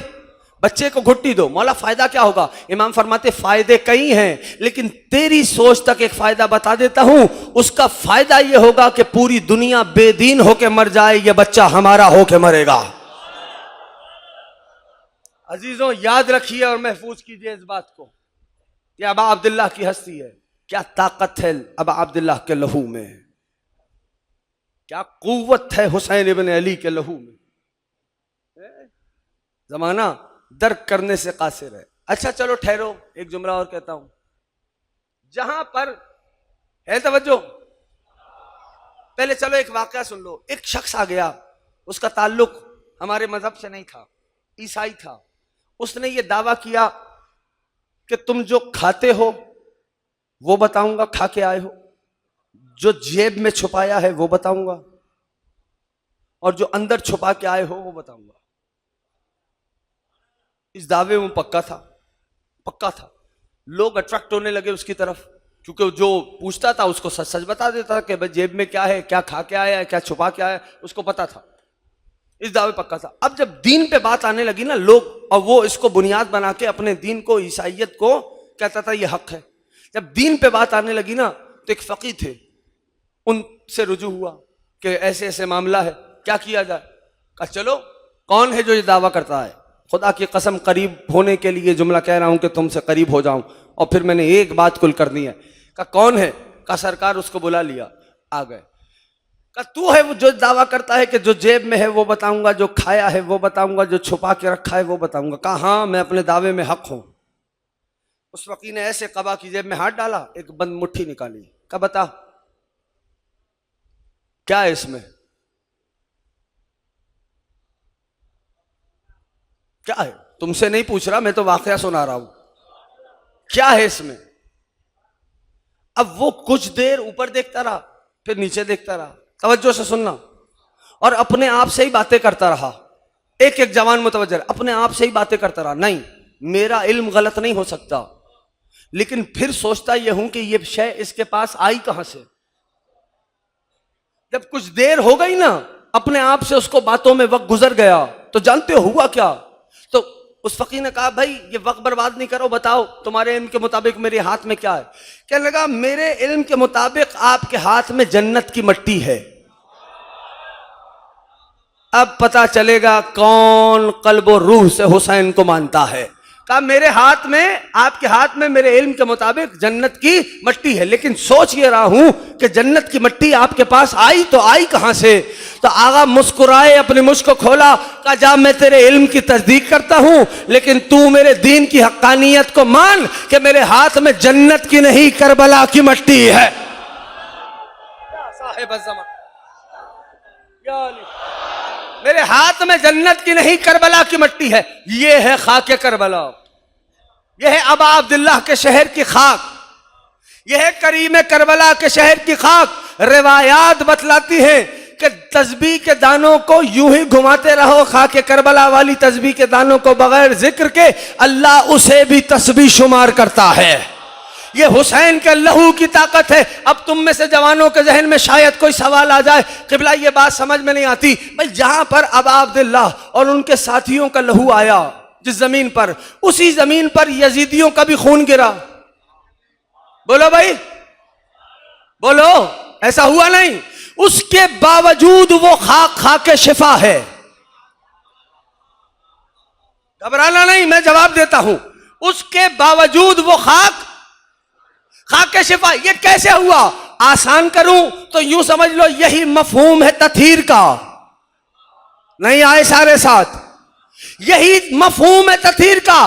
बच्चे को घुट्टी दो। मौला फायदा क्या होगा? इमाम फरमाते फायदे कई हैं, लेकिन तेरी सोच तक एक फायदा बता देता हूं। उसका फायदा यह होगा कि पूरी दुनिया बेदीन होके मर जाए, यह बच्चा हमारा होके मरेगा। अजीजों याद रखिए और महफूज कीजिए इस बात को, यह अबा अब्दुल्लाह की हस्ती है। क्या ताकत है अबा अब्दुल्लाह के लहू में, क्या कुव्वत है हुसैन इब्न अली के लहू में। जमाना दर्क करने से कासिर है। अच्छा चलो ठहरो, एक जुमला और कहता हूं, जहां पर है तवज्जो, पहले चलो एक वाकया सुन लो। एक शख्स आ गया, उसका ताल्लुक हमारे मजहब से नहीं था, ईसाई था। उसने ये दावा किया कि तुम जो खाते हो वो बताऊंगा, खा के आए हो, जो जेब में छुपाया है वो बताऊंगा, और जो अंदर छुपा के आए हो वो बताऊंगा। इस दावे में पक्का था, पक्का था। लोग अट्रैक्ट होने लगे उसकी तरफ, क्योंकि जो पूछता था उसको सच सच बता देता था कि भाई जेब में क्या है, क्या खा के आया है, क्या छुपा के आया है, उसको पता था। इस दावे पक्का था। अब जब दीन पे बात आने लगी ना, लोग, और वो इसको बुनियाद बना के अपने दीन को, ईसाइयत को कहता था ये हक है। जब दीन पे बात आने लगी ना, तो एक फकीह थे, उनसे रुजू हुआ कि ऐसे ऐसे मामला है, क्या किया जाए। कहा चलो, कौन है जो ये दावा करता है? खुदा की कसम करीब होने के लिए जुमला कह रहा हूं कि तुमसे करीब हो जाऊं, और फिर मैंने एक बात कुल करनी है। कहा कौन है? कहा सरकार। उसको बुला लिया, आ गए। कहा तू है वो जो दावा करता है कि जो जेब में है वो बताऊंगा, जो खाया है वो बताऊंगा, जो छुपा के रखा है वो बताऊंगा? कहा हाँ, मैं अपने दावे में हक हूं। उस फकीर ने ऐसे कबा की जेब में हाथ डाला, एक बंद मुट्ठी निकाली। कहा बता क्या है इसमें? क्या है? तुमसे नहीं पूछ रहा, मैं तो वाकया सुना रहा हूं। क्या है इसमें? अब वो कुछ देर ऊपर देखता रहा, फिर नीचे देखता रहा, तवज्जो से सुनना, और अपने आप से ही बातें करता रहा। एक एक जवान मुतवज्जह, अपने आप से ही बातें करता रहा। नहीं, मेरा इल्म गलत नहीं हो सकता, लेकिन फिर सोचता यह हूं कि यह शय इसके पास आई कहां से। जब कुछ देर हो गई ना, अपने आप से उसको बातों में वक्त गुजर गया, तो जानते हो हुआ क्या? तो उस फकीर ने कहा भाई ये वक्त बर्बाद नहीं करो, बताओ तुम्हारे इल्म के मुताबिक मेरे हाथ में क्या है? कहने लगा मेरे इल्म के मुताबिक आपके हाथ में जन्नत की मिट्टी है। अब पता चलेगा कौन कल्बो रूह से हुसैन को मानता है। कहा मेरे हाथ में, आपके हाथ में मेरे इल्म के मुताबिक जन्नत की मिट्टी है, लेकिन सोच ये रहा हूं कि जन्नत की मिट्टी आपके पास आई तो आई कहां से? तो आगा मुस्कुराए, अपने मुझ को खोला, कहा जा मैं तेरे इल्म की तस्दीक करता हूं, लेकिन तू मेरे दीन की हक्कानियत को मान कि मेरे हाथ में जन्नत की नहीं करबला की मिट्टी है। मेरे हाथ में जन्नत की नहीं करबला की मिट्टी है। ये है खाके करबला, यह है अबा अब्दुल्लाह के शहर की खाक, यह है करीम करबला के शहर की खाक। रिवायात बतलाती है कि तस्बीह के दानों को यूं ही घुमाते रहो, खाके करबला वाली तस्बीह के दानों को, बगैर जिक्र के अल्लाह उसे भी तस्बीह शुमार करता है। ये हुसैन के लहू की ताकत है। अब तुम में से जवानों के जहन में शायद कोई सवाल आ जाए, क़िबला ये बात समझ में नहीं आती भाई, जहां पर अबा अब्दुल्लाह और उनके साथियों का लहू आया जिस जमीन पर, उसी जमीन पर यजीदियों का भी खून गिरा। बोलो भाई, बोलो, ऐसा हुआ नहीं? उसके बावजूद वो खाक खा के शिफा है। घबराना नहीं, मैं जवाब देता हूं। उसके बावजूद वो खाक खाके शिफा। ये कैसे हुआ? आसान करूं तो यूं समझ लो, यही मफहूम है तथहीर का। नहीं आए सारे साथ? यही मफहूम है तथहीर का।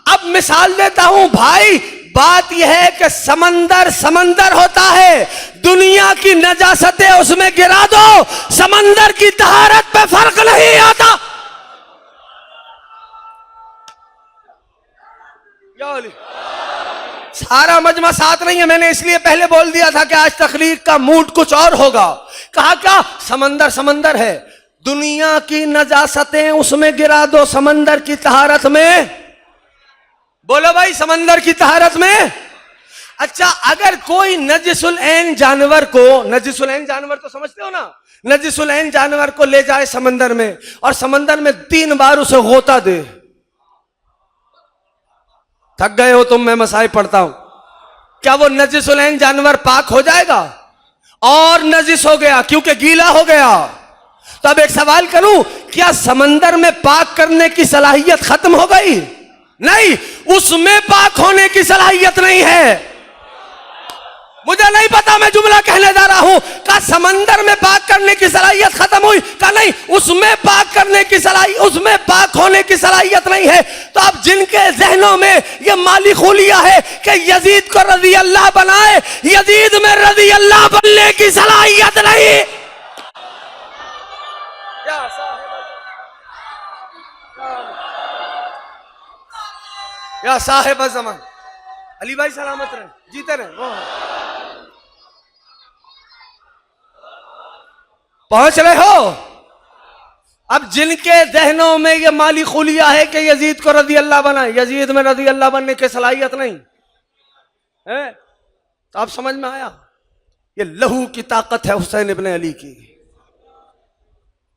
अब मिसाल देता हूं भाई, बात यह है कि समंदर समंदर होता है, दुनिया की नजासतें उसमें गिरा दो, समंदर की तहारत पे फर्क नहीं आता। सारा मजमा साथ नहीं है, मैंने इसलिए पहले बोल दिया था कि आज तकरीर का मूड कुछ और होगा। कहा क्या? समंदर समंदर है, दुनिया की नजासतें उसमें गिरा दो, समंदर की तहारत में। बोलो भाई, समंदर की तहारत में। अच्छा, अगर कोई नजिसुल ऐन जानवर को, नजिसुल ऐन जानवर तो समझते हो ना, नजिसुल ऐन जानवर को ले जाए समंदर में और समंदर में 3 बार उसे गोता दे, थक गए हो तुम, मैं मसाइल पढ़ता हूं, क्या वो नजिसुल ऐन जानवर पाक हो जाएगा? और नजिस हो गया क्योंकि गीला हो गया। तो अब एक सवाल करूं, क्या समंदर में पाक करने की सलाहियत खत्म हो गई? नहीं, उसमें पाक होने की सलाहियत नहीं है। मुझे नहीं पता, मैं जुमला कहने जा रहा हूं। का समंदर में पाक करने की सलाहियत खत्म हुई? का नहीं, उसमें पाक करने की सलाहियत, उसमें पाक होने की सलाहियत नहीं है। तो अब जिनके जहनों में यह माली खुलिया है कि यजीद को रजी अल्लाह बनाए, यजीद में रजी अल्लाह बनने की सलाहियत नहीं। या साहिब ज़मान, अली भाई सलामत रहे, जीते रहे, पहुंच रहे हो? अब जिनके जहनों में ये माली खुलिया है कि यजीद को रजी अल्लाह बना, यजीद में रजी अल्लाह बनने की सलाहियत नहीं है, तो आप समझ में आया, ये लहू की ताकत है हुसैन इब्न अली की।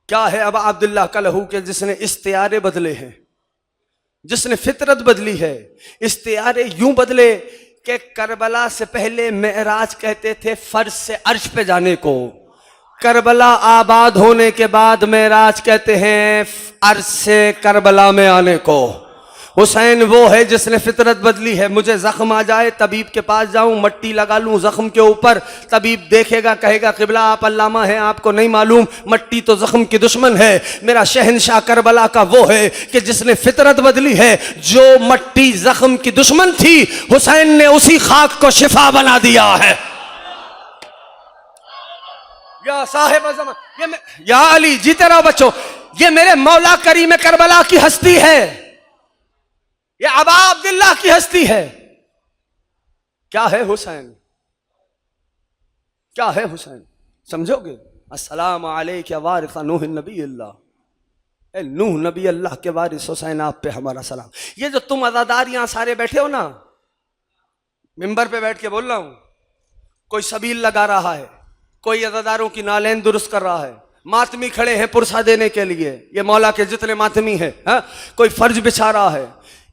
क्या है अब अब्दुल्लाह का लहू के जिसने इख्तियारे बदले हैं, जिसने फितरत बदली है। इख्तियारे यूं बदले कि करबला से पहले मेराज कहते थे फर्श से अर्श पे जाने को, करबला आबाद होने के बाद मेराज कहते हैं अर्श से करबला में आने को। हुसैन वो है जिसने फितरत बदली है। मुझे जख्म आ जाए तबीब के पास जाऊं, मट्टी लगा लूं जख्म के ऊपर, तबीब देखेगा कहेगा किबला आप अल्लामा हैं, आपको नहीं मालूम मट्टी तो जख्म की दुश्मन है। मेरा शहनशाह करबला का वो है कि जिसने फितरत बदली है। जो मट्टी जख्म की दुश्मन थी, हुसैन ने उसी खाक को शिफा बना दिया है। या साहिब अज़म, या अली जीते रहो बच्चों, ये मेरे मौला करीम करबला की हस्ती है, ये अबा अब्दुल्लाह की हस्ती है। क्या है हुसैन, क्या है हुसैन, समझोगे? अस्सलाम अलैका वारिस नूह नबी अल्लाह, नूह नबी अल्लाह के वारिस हुसैन आप पे हमारा सलाम। ये जो तुम अज़ादार यहां सारे बैठे हो ना, मिंबर पे बैठ के बोल रहा हूं, कोई सबील लगा रहा है, कोई अज़ादारों की नालैन दुरुस्त कर रहा है, मातमी खड़े हैं पुरसा देने के लिए, ये मौला के जितने मातमी हैं, कोई फर्ज बिछा रहा है,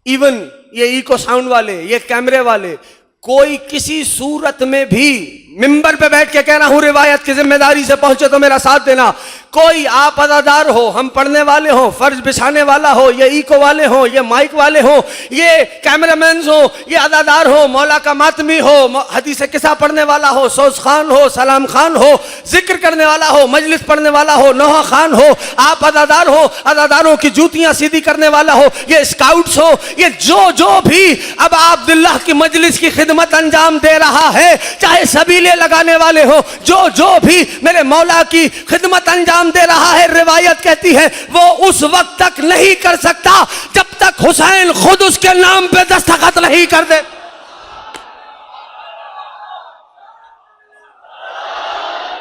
इवन ये इको साउंड वाले, ये कैमरे वाले, कोई किसी सूरत में भी मिंबर पे बैठ के कह रहा हूं रिवायत की जिम्मेदारी से पहुंचे तो मेरा साथ देना। कोई आप अदादार हो, हम पढ़ने वाले हो, फर्ज बिछाने वाला हो, ये इको वाले हो, ये माइक वाले हो, ये कैमरामैन हो, ये अदादार हो, मौला का मातमी हो, हदीस किस्सा पढ़ने वाला हो, सोज खान हो, सलाम खान हो, जिक्र करने वाला हो, मजलिस पढ़ने वाला हो, नोहा खान हो, आप अदादार हो, अदादारों की जूतियां सीधी करने वाला हो, ये स्काउट्स हो, ये जो भी अब अब्दुल्लाह की मजलिस की खिदमत अंजाम दे रहा है, चाहे सबीले लगाने वाले हो, जो भी मेरे मौला की खिदमत अंजाम दे रहा है, रिवायत कहती है वो उस वक्त तक नहीं कर सकता जब तक हुसैन खुद उसके नाम पे दस्तखत नहीं कर दे।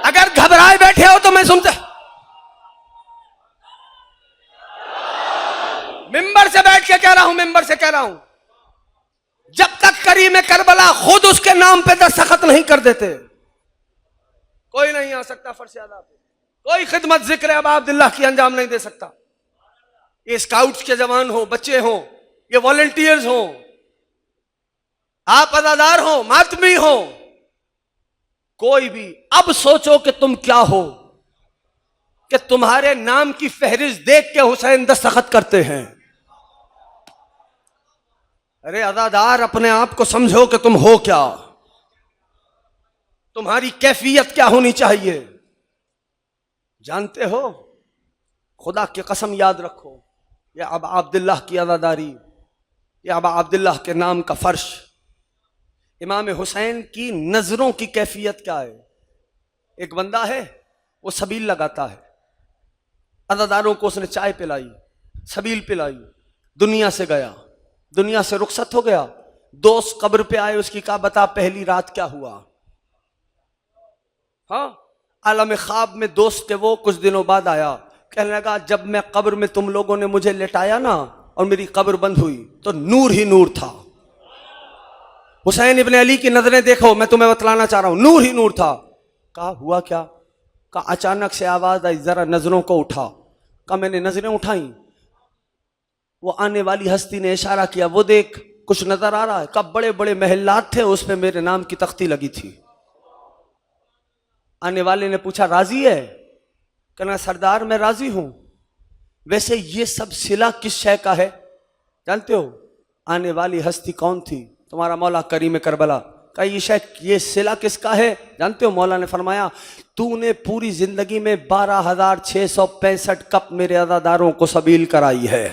अगर घबराए बैठे हो तो मैं सुनते, मिंबर से बैठ के कह रहा हूं, मिंबर से कह रहा हूं, जब तक करीम करबला खुद उसके नाम पे दस्तखत नहीं कर देते, कोई नहीं आ सकता फर्श अदा पे, कोई खिदमत जिक्र अबा अब्दुल्लाह की अंजाम नहीं दे सकता। ये स्काउट्स के जवान हो, बच्चे हो, ये वॉलंटियर्स हो, आप अदादार हो, मातमी हो, कोई भी अब सोचो कि तुम क्या हो कि तुम्हारे नाम की फहरिस्त देख के हुसैन दस्तखत करते हैं। अरे अदादार अपने आप को समझो कि तुम हो क्या, तुम्हारी कैफियत क्या होनी चाहिए, जानते हो? खुदा की कसम याद रखो, ये अबा अब्दुल्लाह की अदादारी, ये अबा अब्दुल्लाह के नाम का फर्श, इमाम हुसैन की नजरों की कैफियत क्या है। एक बंदा है वो सबील लगाता है, अदादारों को उसने चाय पिलाई, सबील पिलाई, दुनिया से गया, दुनिया से रुखसत हो गया, दोस्त कब्र पे आए, उसकी कहा बता पहली रात क्या हुआ। हाँ, आलम ख्वाब में दोस्त के वो कुछ दिनों बाद आया, कहने लगा जब मैं कब्र में तुम लोगों ने मुझे लेटाया ना और मेरी कब्र बंद हुई तो नूर ही नूर था। हुसैन इब्ने अली की नजरें देखो, मैं तुम्हें बतलाना चाह रहा हूं, नूर ही नूर था। कहा हुआ क्या? कहा अचानक से आवाज आई जरा नजरों को उठा। कहा मैंने नजरें उठाई, वो आने वाली हस्ती ने इशारा किया, वो देख कुछ नजर आ रहा है। कब बड़े बड़े महल्लात थे, उसमें मेरे नाम की तख्ती लगी थी। आने वाले ने पूछा राजी है? कहना सरदार मैं राजी हूं। वैसे ये सब सिला किस शय का है जानते हो? आने वाली हस्ती कौन थी? तुम्हारा मौला करीम करबला। का ये शय, ये सिला किसका है जानते हो? मौला ने फरमाया तूने पूरी जिंदगी में 12,665 कप मेरे अज़ादारों को सबील कराई है।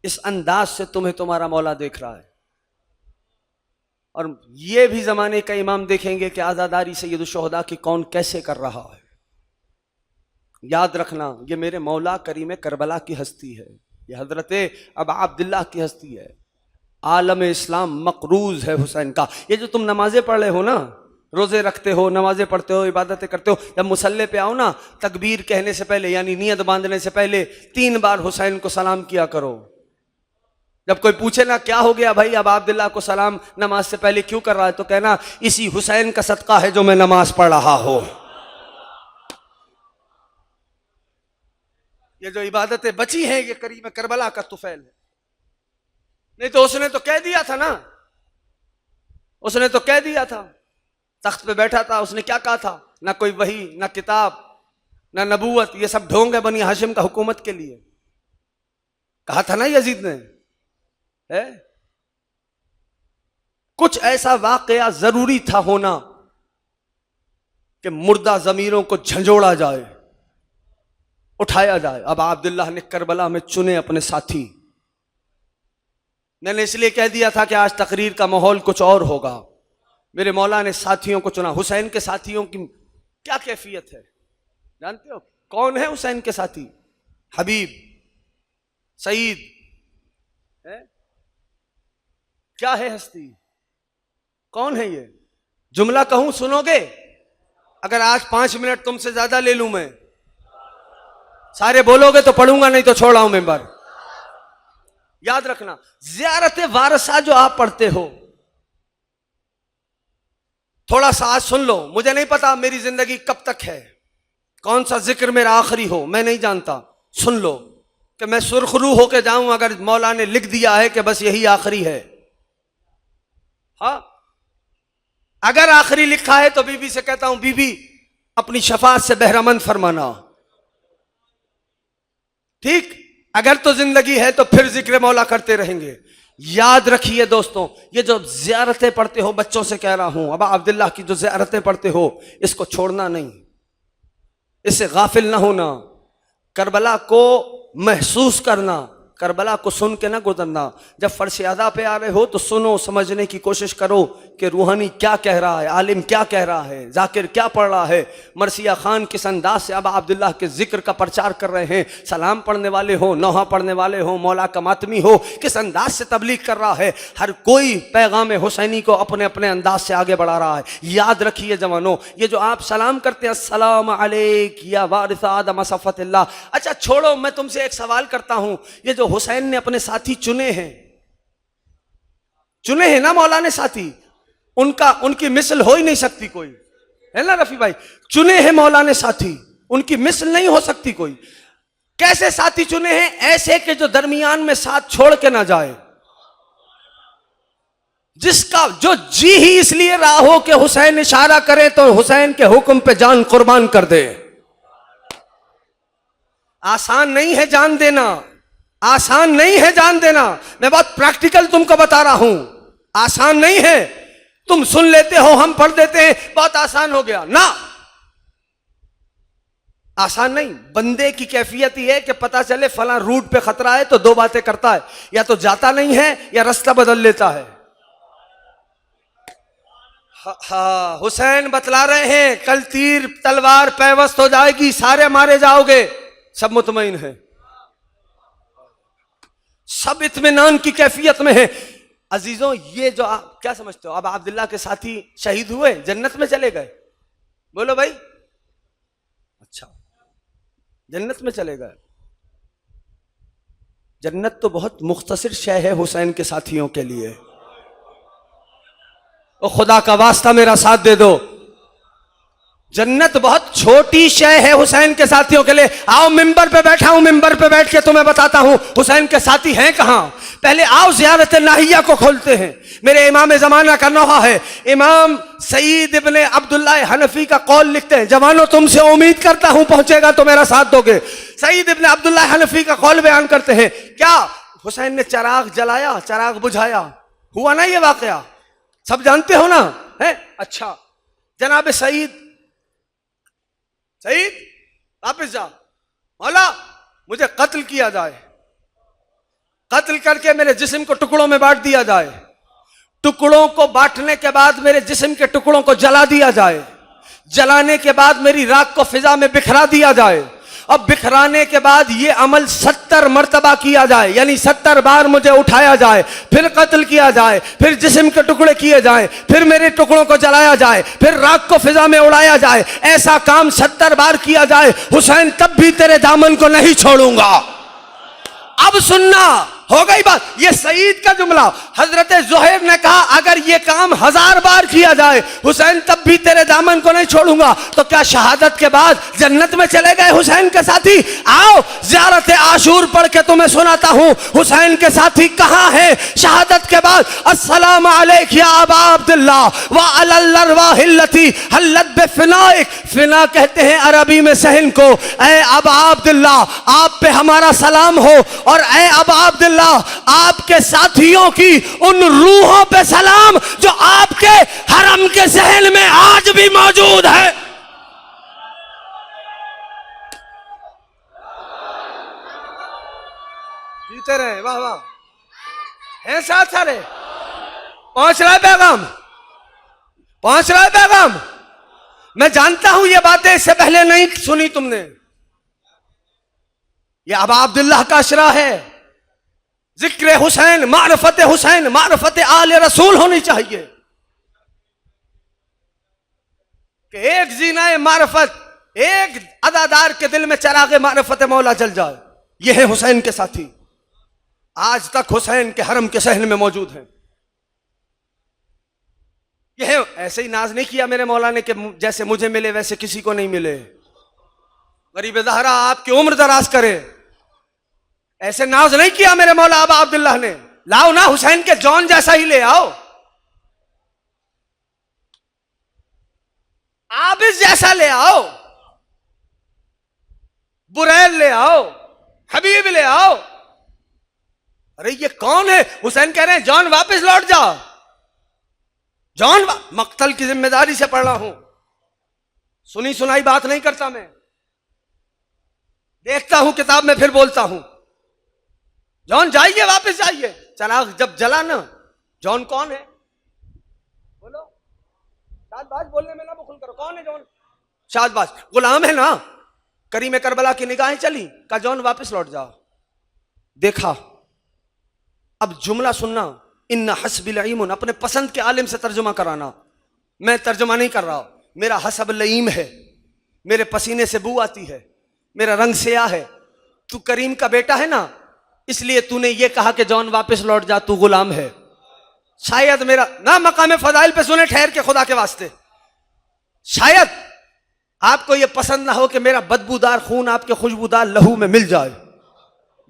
इस अंदाज से तुम्हें तुम्हारा मौला देख रहा है। और ये भी जमाने का इमाम देखेंगे कि आज़ादारी सैयद शुहदा की कौन कैसे कर रहा है। याद रखना, ये मेरे मौला करीम करबला की हस्ती है, ये हजरत अबा अब्दुल्लाह की हस्ती है। आलम इस्लाम मकरूज है हुसैन का। ये जो तुम नमाजें पढ़ रहे हो ना, रोजे रखते हो, नमाजें पढ़ते हो, इबादतें करते हो, जब मुसल्ले पे आओ ना, तकबीर कहने से पहले यानी नियत बांधने से पहले 3 बार हुसैन को सलाम किया करो। जब कोई पूछे ना क्या हो गया भाई, अब अब्दुल्लाह को सलाम नमाज से पहले क्यों कर रहा है, तो कहना इसी हुसैन का सदका है जो मैं नमाज पढ़ रहा हो। ये जो इबादतें बची हैं ये करीम करबला का तुफैल है। नहीं तो उसने तो कह दिया था ना, उसने तो कह दिया था, तख्त पे बैठा था, उसने क्या कहा था? ना कोई वही, ना किताब, ना नबूवत, ये सब ढोंग है बनी हाशिम का हुकूमत के लिए। कहा था ना यजीद ने, है? कुछ ऐसा वाकया जरूरी था होना कि मुर्दा जमीरों को झंझोड़ा जाए, उठाया जाए। अब अब्दुल्लाह ने करबला में चुने अपने साथी। मैंने इसलिए कह दिया था कि आज तकरीर का माहौल कुछ और होगा। मेरे मौला ने साथियों को चुना। हुसैन के साथियों की क्या कैफियत है जानते हो? कौन है हुसैन के साथी? हबीब, सईद, है? क्या है हस्ती? कौन है ये? जुमला कहूं सुनोगे? अगर आज 5 मिनट तुमसे ज्यादा ले लूं मैं, सारे बोलोगे तो पढ़ूंगा, नहीं तो छोड़ आऊं मेंबर। याद रखना, ज़ियारत वारसा जो आप पढ़ते हो, थोड़ा सा आज सुन लो। मुझे नहीं पता मेरी जिंदगी कब तक है, कौन सा जिक्र मेरा आखिरी हो, मैं नहीं जानता। सुन लो कि मैं सुरखरू होके जाऊं अगर मौला ने लिख दिया है कि बस यही आखिरी है। हाँ, अगर आखिरी लिखा है तो बीबी से कहता हूं, बीबी अपनी शफाअत से बहरामंद फरमाना। ठीक, अगर तो जिंदगी है तो फिर जिक्र मौला करते रहेंगे। याद रखिए दोस्तों, ये जो ज़ियारतें पढ़ते हो, बच्चों से कह रहा हूं, अब अब्दुल्लाह की जो ज़ियारतें पढ़ते हो, इसको छोड़ना नहीं, इससे गाफिल ना होना। करबला को महसूस करना, करबला को सुन के ना गुजरना। जब फर्श अदा पे आ रहे हो तो सुनो, समझने की कोशिश करो कि रूहानी क्या कह रहा है, आलिम क्या कह रहा है, जाकिर क्या पढ़ रहा है। मरसिया खान किस अंदाज से अब अब्दुल्लाह के जिक्र का प्रचार कर रहे हैं। सलाम पढ़ने वाले हो, नौहा पढ़ने वाले हो, मौला का मातमी हो, किस अंदाज से तबलीग कर रहा है। हर कोई पैगाम हुसैनी को अपने अपने अंदाज से आगे बढ़ा रहा है। याद रखिए जवानों, ये जो आप सलाम करते हैं, अस्सलाम अलैक या वारिस आदम सफ़तिल्लाह। अच्छा छोड़ो, मैं तुमसे एक सवाल करता हूं, ये जो हुसैन ने अपने साथी चुने हैं ना मौला ने साथी, उनकी मिसल हो ही नहीं सकती कोई, है ना रफी भाई? चुने हैं मौला ने साथी, उनकी मिसल नहीं हो सकती कोई। कैसे साथी चुने हैं? ऐसे के जो दरमियान में साथ छोड़ के ना जाए, जिसका जो जी ही इसलिए रहा हो कि हुसैन इशारा करे तो हुसैन के हुक्म पे जान कुर्बान कर दे। आसान नहीं है जान देना, आसान नहीं है जान देना। मैं बहुत प्रैक्टिकल तुमको बता रहा हूं, आसान नहीं है। तुम सुन लेते हो, हम पढ़ देते हैं, बहुत आसान हो गया ना, आसान नहीं। बंदे की कैफियत ही है कि पता चले फला रूट पे खतरा है तो 2 बातें करता है, या तो जाता नहीं है या रास्ता बदल लेता है। हाँ, हुसैन बतला रहे हैं, कल तीर तलवार पैवस्त हो जाएगी, सारे मारे जाओगे, सब मुतमईन है, सब इत्मीनान की कैफियत में है। अजीजों, ये जो आप क्या समझते हो, अब अब्दुल्लाह के साथी शहीद हुए, जन्नत में चले गए, बोलो भाई? अच्छा, जन्नत में चले गए। जन्नत तो बहुत मुख्तसर शय है हुसैन के साथियों के लिए। ओ खुदा का वास्ता मेरा साथ दे दो, जन्नत बहुत छोटी शय है हुसैन के साथियों के लिए। आओ, मिंबर पे बैठा हूं, मिंबर पे बैठ के तुम्हें बताता हूं हुसैन के साथी हैं कहां। पहले आओ ज़ियारत नाहिया को खोलते हैं। मेरे इमाम ज़माना का नौहा है, इमाम सईद इब्ने अब्दुल्लाह हनफी का कौल लिखते हैं। जवानों, तुमसे उम्मीद करता हूं पहुंचेगा तो मेरा साथ दोगे। सईद इब्ने अब्दुल्लाह हनफी का कौल बयान करते हैं, क्या हुसैन ने चराग जलाया, चराग बुझाया, हुआ ना ये वाकया, सब जानते हो ना, है? अच्छा, जनाब सईद वापिस जा, मौला मुझे कत्ल किया जाए, कत्ल करके मेरे जिस्म को टुकड़ों में बांट दिया जाए, टुकड़ों को बांटने के बाद मेरे जिस्म के टुकड़ों को जला दिया जाए, जलाने के बाद मेरी राख को फिजा में बिखरा दिया जाए, और बिखराने के बाद ये अमल 70 मर्तबा किया जाए, यानी 70 बार मुझे उठाया जाए, फिर कत्ल किया जाए, फिर जिस्म के टुकड़े किए जाए, फिर मेरे टुकड़ों को जलाया जाए, फिर राख को फिजा में उड़ाया जाए, ऐसा काम 70 बार किया जाए, हुसैन तब भी तेरे दामन को नहीं छोड़ूंगा। अब सुनना, हो गई बात। ये सईद का जुमला, हजरत ज़ुहैर ने कहा अगर ये काम 1000 बार किया जाए हुसैन तब भी तेरे दामन को नहीं छोड़ूंगा। तो क्या शहादत के बाद जन्नत में चले गए हुसैन के साथी? आओ ज़ियारत आशूर पढ़ के तुम्हें सुनाता हूं हुसैन के साथी कहां है शहादत के बाद। अस्सलाम अलैक या अबा अब्दुल्लाह व अलल अरवाहिल्लती हल्लत बिफनाइक। फिना कहते हैं अरबी में सहन को। ऐ अबा अब्दुल्लाह आप पे हमारा सलाम हो, और ऐ अबा अब्दुल्लाह आपके साथियों की उन रूहों पे सलाम जो आपके हरम के सहन में आज भी मौजूद है। जीते रहे, वाह वाह, हैं साथ सारे। पहुंच रहा है पैगाम, पहुंच रहा है पैगाम। मैं जानता हूं ये बातें इससे पहले नहीं सुनी तुमने। ये अबा अब्दुल्लाह का अशरा है। जिक्र हुसैन, मारफत हुसैन, मारफत आले रसूल होनी चाहिए कि एक जीना मारफत, एक अदादार के दिल में चरागे मारफत मौला जल जाए। ये है हुसैन के साथी, आज तक हुसैन के हरम के सहन में मौजूद हैं। यह ऐसे ही नाज नहीं किया मेरे मौला ने कि जैसे मुझे मिले वैसे किसी को नहीं मिले। गरीब ज़हरा आपकी उम्र दराज करे, ऐसे नाज नहीं किया मेरे मौला अबा अब्दुल्लाह ने। लाओ ना हुसैन के जॉन जैसा ही ले आओ, आबिद जैसा ले आओ, बुरैल ले आओ, हबीब ले आओ। अरे ये कौन है? हुसैन कह रहे हैं जॉन वापस लौट जाओ। जॉन मक्तल की जिम्मेदारी से पढ़ रहा हूं, सुनी सुनाई बात नहीं करता मैं, देखता हूं किताब में फिर बोलता हूं। जॉन जाइए, वापस जाइए। चराग जब जला ना, जॉन कौन है बोलो? शाहबाज बोलने में ना बखुल करो। कौन है जॉन? शाहबाज गुलाम है ना। करीम करबला की निगाहें चली, का जॉन वापस लौट जाओ। देखा, अब जुमला सुनना, इन्ना हस्बिल इल्म, अपने पसंद के आलिम से तर्जुमा कराना। मैं तर्जुमा नहीं कर रहा, मेरा हसब लईम है, मेरे पसीने से बू आती है, मेरा रंग स्याह है। तू करीम का बेटा है ना, इसलिए तूने ये कहा कि जॉन वापस लौट जा, तू गुलाम है। शायद मेरा ना मकाम फजाइल पे सुने ठहर के खुदा के वास्ते, शायद आपको यह पसंद ना हो कि मेरा बदबूदार खून आपके खुशबूदार लहू में मिल जाए।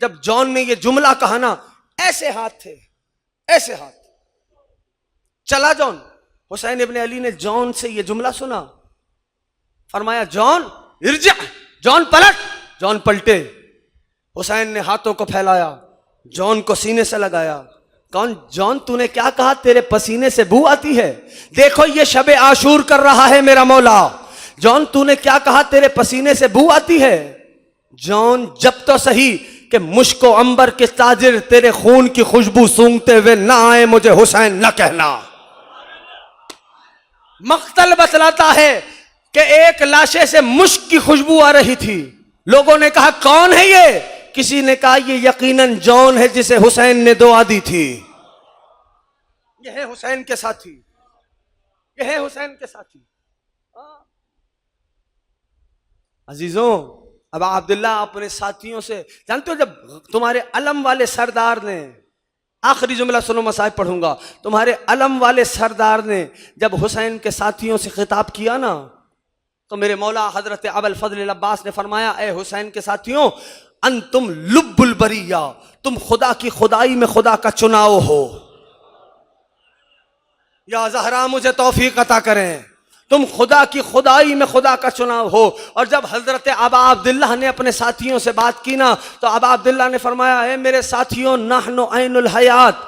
जब जॉन ने यह जुमला कहा ना, ऐसे हाथ थे, ऐसे हाथ। चला जॉन। हुसैन इब्ने अली ने जॉन से यह जुमला सुना, फरमाया जॉन इर्जा, जॉन पलट। जॉन पलटे। हुसैन ने हाथों को फैलाया, जॉन को सीने से लगाया। कौन? जॉन तूने क्या कहा? तेरे पसीने से बू आती है। देखो ये शबे आशूर कर रहा है मेरा मौला। जॉन तूने क्या कहा? तेरे पसीने से बू आती है। जॉन जब तो सही कि मुश्को अंबर के ताजिर तेरे खून की खुशबू सूंघते हुए ना आए, मुझे हुसैन न कहना। मक्तल बतलाता है कि एक लाशे से मुश्क की खुशबू आ रही थी। लोगों ने कहा कौन है ये? किसी ने कहा ये यकीनन जॉन है जिसे हुसैन ने दुआ दी थी। यह है हुसैन के साथी, यह है हुसैन के साथी। अजीजों, अब अब्दुल्ला अपने साथियों से, जानते हो जब तुम्हारे अलम वाले सरदार ने, आखिरी जुमला सुनो, मसाइब पढ़ूंगा, तुम्हारे अलम वाले सरदार ने जब हुसैन के साथियों से खिताब किया ना, तो मेरे मौला हजरत अबुल फजल अब्बास ने फरमाया, ए हुसैन के साथियों, अंतुम लुब्बुल बरिया, तुम खुदा की खुदाई में खुदा का चुनाव हो। या ज़हरा मुझे तौफीक अता करें, तुम खुदा की खुदाई में खुदा का चुनाव हो। और जब हजरत अबा अब्दुल्लाह ने अपने साथियों से बात की ना, तो अबा अब्दुल्लाह ने फरमाया, ए मेरे साथियों, नहनो ऐनुल हयात,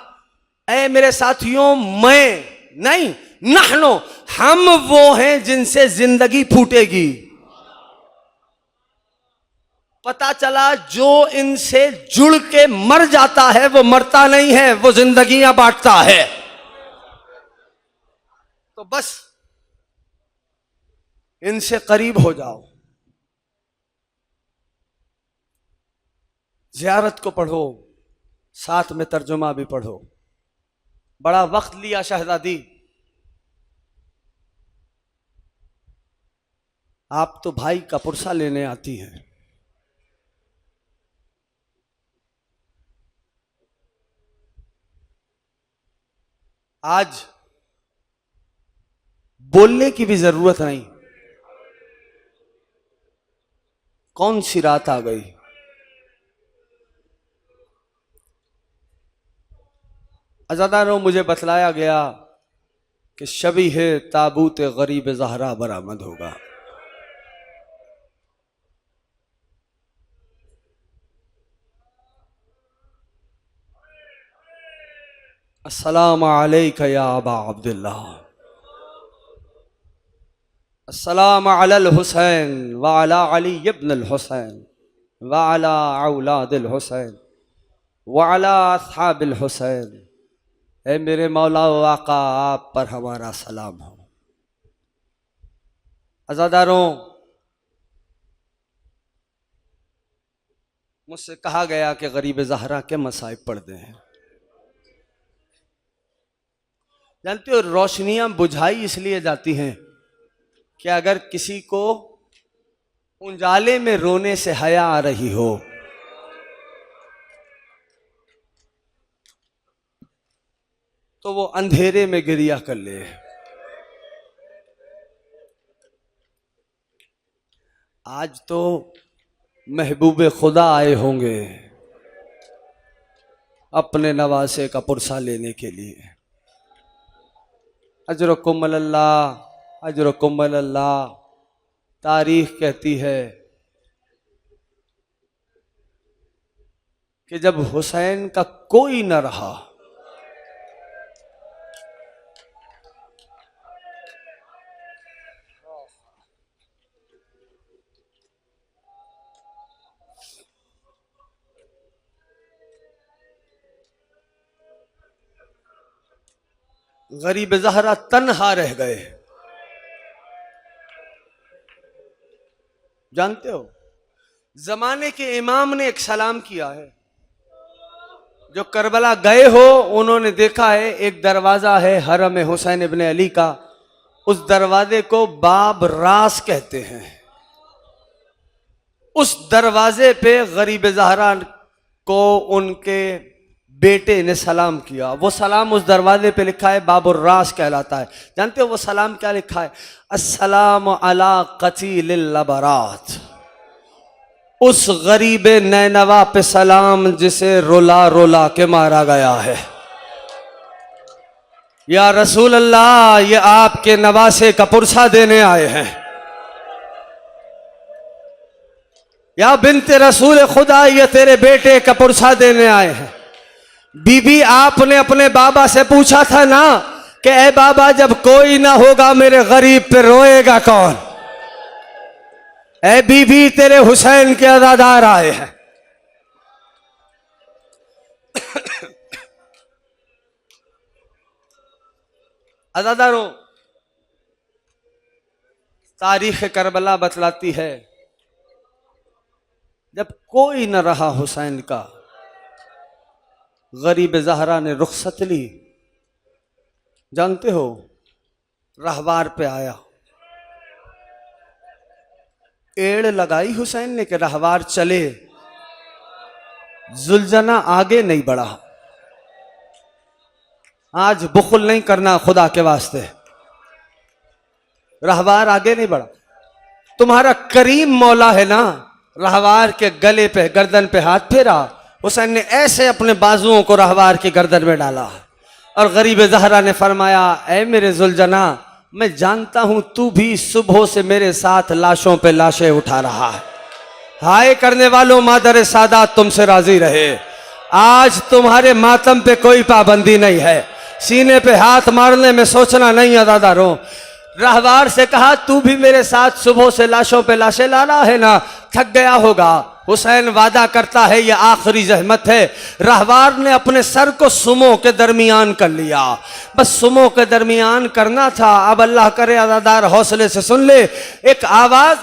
ए मेरे साथियों, मैं नहीं, नहनो, हम वो हैं जिनसे जिंदगी फूटेगी। पता चला जो इनसे जुड़ के मर जाता है वो मरता नहीं है, वो जिंदगियां बांटता है। तो बस इनसे करीब हो जाओ, ज़ियारत को पढ़ो, साथ में तर्जुमा भी पढ़ो। बड़ा वक्त लिया शहजादी, आप तो भाई का पुरसा लेने आती हैं। आज बोलने की भी जरूरत नहीं। कौन सी रात आ गई। अज़ादारों, मुझे बतलाया गया कि शबी है ताबूत गरीब ज़हरा बरामद होगा। अस्सलामु अलैका या अबा अब्दुल्लाह, अस्सलामु अलल हुसैन व अला अली इब्न अल हुसैन व अला औलादिल हुसैन व अला अस्हाबिल हुसैन। ए मेरे मौला व आका, आप पर हमारा सलाम हो। अज़ादारों, मुझसे कहा गया कि गरीब ज़हरा के मसाइब पढ़ते हैं। जानते हो, रोशनियां बुझाई इसलिए जाती हैं कि अगर किसी को उजाले में रोने से हया आ रही हो तो वो अंधेरे में गिरिया कर ले। आज तो महबूबे खुदा आए होंगे अपने नवासे का पुरसा लेने के लिए। अजरकुम अल्लाह, अजरकुम अल्लाह। तारीख कहती है कि जब हुसैन का कोई न रहा, गरीब ज़हरा तन्हा रह गए। जानते हो, जमाने के इमाम ने एक सलाम किया है। जो करबला गए हो उन्होंने देखा है, एक दरवाजा है हरम हुसैन इब्न अली का, उस दरवाजे को बाब रास कहते हैं। उस दरवाजे पे गरीब ज़हरा को उनके बेटे ने सलाम किया। वो सलाम उस दरवाजे पे लिखा है, बाबुर रास कहलाता है। जानते हो वो सलाम क्या लिखा है? अस्सलाम अला कतीलिल अबरात। उस गरीब नैनवा पे सलाम जिसे रोला रोला के मारा गया है। या रसूल अल्लाह, ये आपके नवासे का पुरसा देने आए हैं। या बिनते रसूल खुदा, ये तेरे बेटे का पुरसा देने आए हैं। बीबी, आपने अपने बाबा से पूछा था ना कि ए बाबा, जब कोई ना होगा मेरे गरीब पे रोएगा कौन? ए बीबी, तेरे हुसैन के अज़ादार आए हैं। अज़ादारों, तारीख करबला बतलाती है जब कोई न रहा हुसैन का, गरीब ज़हरा ने रुखसत ली। जानते हो, रहवार पे आया, एड़ लगाई हुसैन ने कि रहवार चले। जुलझना आगे नहीं बढ़ा। आज बुखल नहीं करना खुदा के वास्ते, रहवार आगे नहीं बढ़ा। तुम्हारा करीम मौला है ना, रहवार के गले पे गर्दन पे हाथ फेरा, हुसैन ने ऐसे अपने बाजुओं को रहवार की गर्दन में डाला और गरीब ज़हरा ने फरमाया, ऐ मेरे जुलझना, मैं जानता हूं तू भी सुबह से मेरे साथ लाशों पे लाशें उठा रहा है। हाय करने वालों, मादर सादात तुमसे राजी रहे। आज तुम्हारे मातम पे कोई पाबंदी नहीं है। सीने पे हाथ मारने में सोचना नहीं। अज़ादारों, रहवार से कहा, तू भी मेरे साथ सुबह से लाशों पे लाशें ला रहा है ना, थक गया होगा। हुसैन वादा करता है, यह आखिरी जहमत है। रहवार ने अपने सर को सुमो के दरमियान कर लिया। बस सुमो के दरमियान करना था। अब अल्लाह करे अज़ादार हौसले से सुन ले, एक आवाज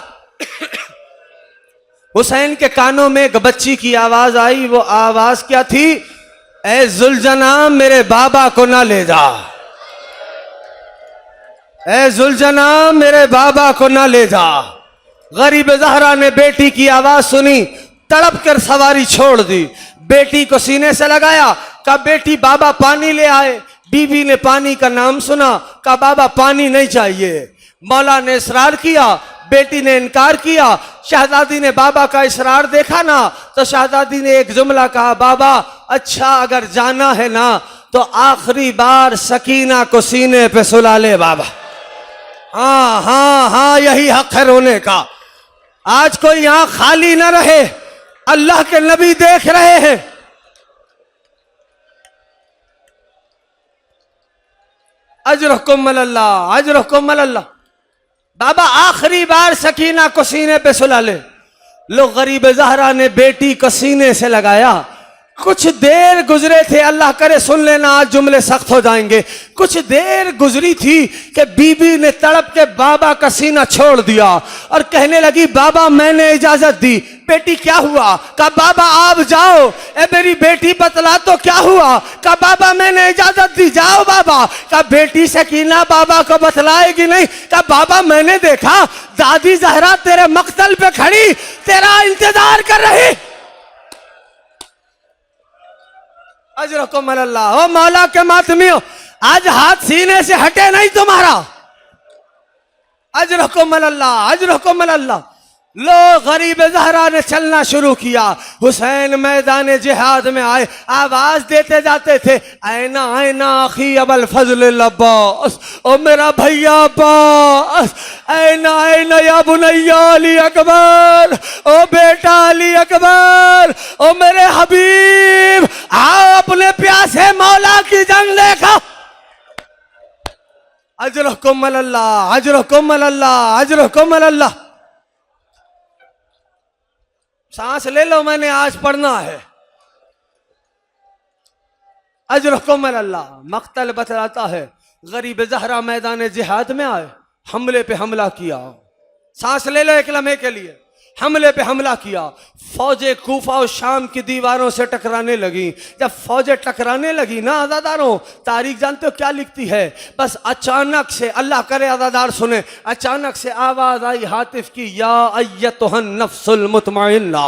हुसैन के कानों में एक बच्ची की आवाज आई। वो आवाज क्या थी? ए जुलझना, मेरे बाबा को ना ले जा। ए जुलझना, मेरे बाबा को ना ले जा। गरीब ज़हरा ने बेटी की आवाज सुनी, तड़प कर सवारी छोड़ दी, बेटी को सीने से लगाया, कहा बेटी बाबा पानी ले आए। बीबी ने पानी का नाम सुना, कहा बाबा पानी नहीं चाहिए। मौला ने इसरार किया, बेटी ने इनकार किया। शहजादी ने बाबा का इसरार देखा ना, तो शहजादी ने एक जुमला कहा, बाबा अच्छा अगर जाना है ना तो आखिरी बार सकीना को सीने पे सुला ले बाबा। हाँ हाँ हाँ, यही हक है रोने का। आज कोई यहां खाली ना रहे, अल्लाह के नबी देख रहे हैं। अजरकुम अल्लाह, अजरकुम अल्लाह। बाबा आखिरी बार सकीना को सीने पे सुला ले। लोग गरीब ज़हरा ने बेटी को सीने से लगाया। कुछ देर गुजरे थे, अल्लाह करे सुन लेना, आज जुमले सख्त हो जाएंगे। कुछ देर गुजरी थी कि बीबी ने तड़प के बाबा का सीना छोड़ दिया और कहने लगी, बाबा मैंने इजाजत दी। बेटी क्या हुआ? कहा बाबा आप जाओ। ए मेरी बेटी बतला तो क्या हुआ? कहा बाबा मैंने इजाजत दी, जाओ बाबा। कहा बेटी सकीना बाबा को बतलाएगी नहीं? कहा बाबा मैंने देखा दादी जहरा तेरे मक्तल पे खड़ी तेरा इंतजार कर रही। अजरकुम अल्लाह। ओ मौला के मातमियों, आज हाथ सीने से हटे नहीं तुम्हारा। अजरकुम अल्लाह, अजरकुम अल्लाह। लो गरीब ज़हरा ने चलना शुरू किया। हुसैन मैदान जिहाद में आए, आवाज देते जाते थे, ऐना ऐना आखी अबल फजल अब्बास, ओ मेरा भैया अब्बास, ऐना ऐना या बुनैया अली अकबर, ओ बेटा अली अकबर, ओ मेरे हबीब, आओ अपने प्यासे मौला की जंग देखो। अजरकुम अल्लाह, अजरकुम अल्लाह, अजरकुम अल्लाह। सांस ले लो, मैंने आज पढ़ना है। अजरकुम अल्लाह। मक्तल बतलाता है, गरीब ज़हरा मैदान जिहाद में आए, हमले पे हमला किया। सांस ले लो एक लम्हे के लिए। हमले पे हमला किया। फौजें कूफा और शाम की दीवारों से टकराने लगी। जब फौजें टकराने लगी ना अज़ादारों, तारीख जानते हो क्या लिखती है? बस अचानक से, अल्लाह करे अज़ादार सुने, अचानक से आवाज आई हातिफ की, या अय्यतुहन नफ्सुल मुतमइन्ना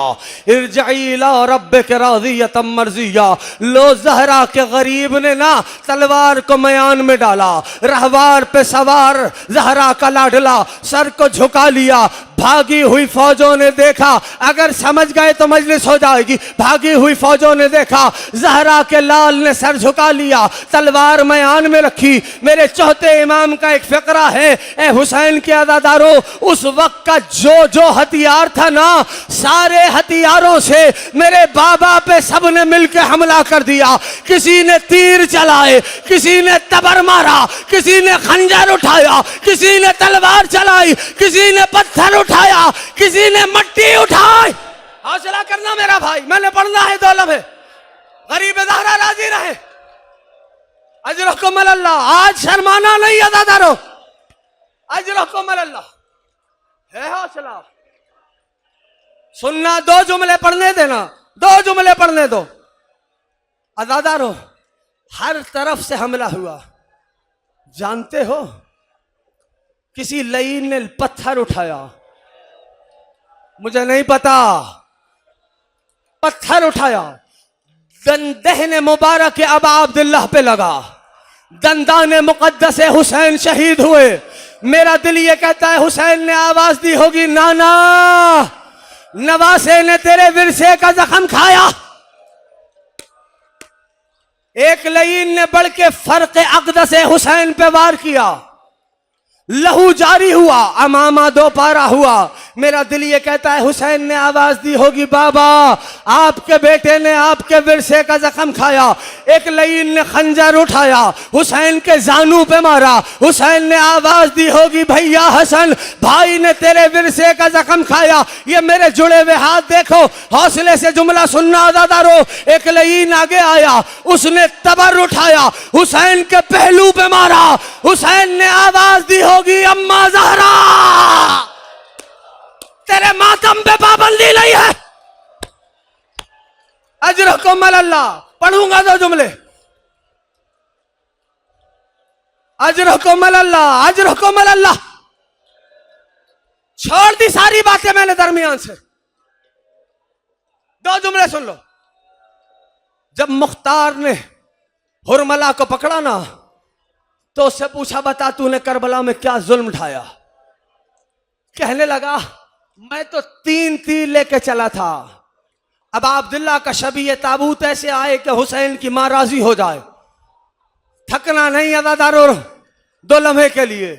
इरजई इला रब्बिक राज़ियतम मर्ज़िया। लो ज़हरा के गरीब ने ना तलवार को मयान में डाला, रहवार पे सवार ज़हरा का लाडला सर को झुका लिया। भागी हुई फौजों ने देखा, अगर समझ गए तो मजलिस हो जाएगी। भागी हुई फौजों ने देखा, ज़हरा के लाल ने सर झुका लिया, तलवार मयान में रखी। मेरे चौथे इमाम का एक फ़िक्रा है, ए हुसैन के अज़ादारों, उस वक्त का जो जो हथियार था ना, सारे हथियारों से मेरे बाबा पे सब ने मिलकर हमला कर दिया। किसी ने तीर चलाए, किसी ने तबर मारा, किसी ने खंजर उठाया, किसी ने तलवार चलाई, किसी ने पत्थर उठाया, किसी ने मट्टी उठाई। हौसला करना मेरा भाई, मैंने पढ़ना है 2 लम्हे। गरीब ज़हरा राजी रहे। अजरकुम अल्लाह। आज शर्माना नहीं अज़ादारों, अजरकुम अल्लाह है हौसला। सुनना, 2 जुमले पढ़ने देना, 2 जुमले पढ़ने दो। अज़ादारों, हर तरफ से हमला हुआ। जानते हो, किसी लईन ने पत्थर उठाया, मुझे नहीं पता, पत्थर उठाया, दहने मुबारक अबा अब्दुल्लाह पे लगा। दंदाने मुकद्दस हुसैन शहीद हुए। मेरा दिल ये कहता है हुसैन ने आवाज दी होगी, नाना नवासे ने तेरे विरसे का जख्म खाया। एक लईन ने बढ़ के फर्क अक़दस हुसैन पे वार किया, लहू जारी हुआ, अमामा 2 पारा हुआ। मेरा दिल ये कहता है हुसैन ने आवाज दी होगी, बाबा आपके बेटे ने आपके विरसे का जख्म खाया। एक लईन ने खंजर उठाया, हुसैन के जानू पे मारा। हुसैन ने आवाज दी होगी, भैया हसन भाई ने तेरे विरसे का जख्म खाया। ये मेरे जुड़े हुए हाथ देखो, हौसले से जुमला सुनना अज़ादारों। एक लईन आगे आया, उसने तबर उठाया, हुसैन के पहलू पे मारा। हुसैन ने आवाज दी होगी, अम्मा ज़हरा तेरे मातम पे पाबंदी नहीं है। अजरकुम अल्लाह। पढ़ूंगा 2 जुमले। अजरकुम अल्लाह, अजरकुम अल्लाह। छोड़ दी सारी बातें मैंने दरमियान से, 2 जुमले सुन लो। जब मुख्तार ने हुरमला को पकड़ा ना तो उससे पूछा, बता तूने करबला में क्या जुल्म ढाया? कहने लगा, मैं तो 3 तीर लेके चला था। अब अब्दुल्ला का शबीह ताबूत ऐसे आए कि हुसैन की मां राजी हो जाए, थकना नहीं अदादारों 2 लम्हे के लिए।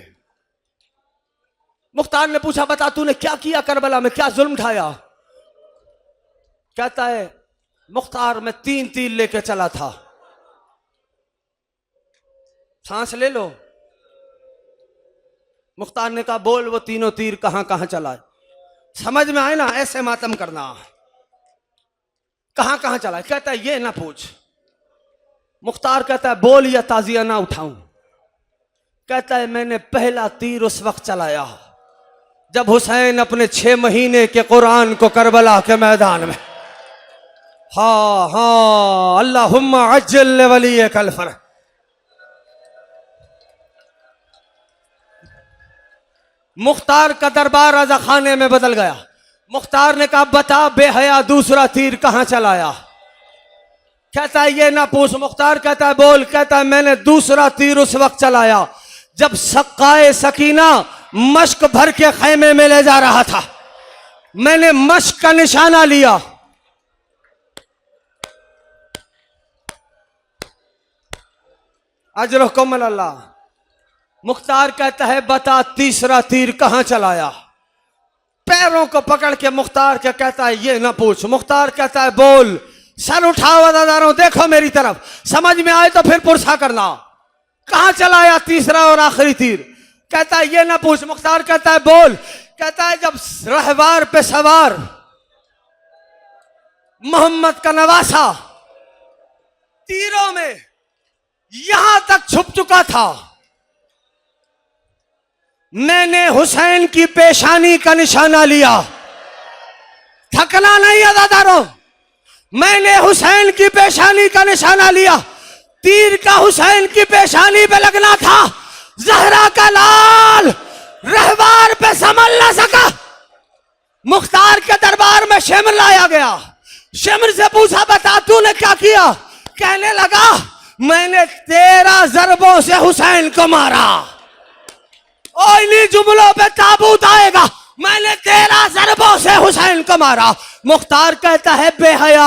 मुख्तार ने पूछा, बता तूने क्या किया करबला में, क्या जुल्म ढाया? कहता है, मुख्तार मैं 3 तीर लेके चला था। सांस ले लो। मुख्तार ने कहा, बोल वो तीनों तीर कहां कहां चलाए, समझ में आए ना, ऐसे मातम करना, कहां कहां चलाए? कहता है, ये ना पूछ। मुख्तार कहता है, बोल या ताजिया ना उठाऊं? कहता है, मैंने पहला तीर उस वक्त चलाया जब हुसैन अपने 6 महीने के कुरान को करबला के मैदान में, हाँ हाँ, अल्लाहुम्मा अज्जिल वली कलफर। मुख्तार का दरबार रजा खाने में बदल गया। मुख्तार ने कहा, बता बेहया दूसरा तीर कहां चलाया? कहता है, ये ना पूछ। मुख्तार कहता है, बोल। कहता है, मैंने दूसरा तीर उस वक्त चलाया जब सक्काए सकीना मश्क भर के खैमे में ले जा रहा था। मैंने मश्क का निशाना लिया, अजरुकुम अल्लाह। मुख्तार कहता है, बता तीसरा तीर कहां चलाया? पैरों को पकड़ के मुख्तार के कहता है, ये ना पूछ। मुख्तार कहता है, बोल। सर उठाओ अदादारों, देखो मेरी तरफ, समझ में आए तो फिर पुरसा करना। कहां चलाया तीसरा और आखिरी तीर? कहता है, ये ना पूछ। मुख्तार कहता है, बोल। कहता है, जब रहवार पे सवार मोहम्मद का नवासा तीरों में यहां तक छुप चुका था, मैंने हुसैन की पेशानी का निशाना लिया। थकना नहीं अदादारों, मैंने हुसैन की पेशानी का निशाना लिया। तीर का हुसैन की पेशानी पे लगना था, जहरा का लाल रहवार पे संभल ना सका। मुख्तार के दरबार में शेमर लाया गया। शेमर से पूछा, बता तूने क्या किया? कहने लगा, मैंने 13 ज़रबों से हुसैन को मारा। और इन्हीं जुमलों पे ताबूत आएगा, मैंने 13 ज़रबों से हुसैन को मारा। मुख्तार कहता है, बेहया,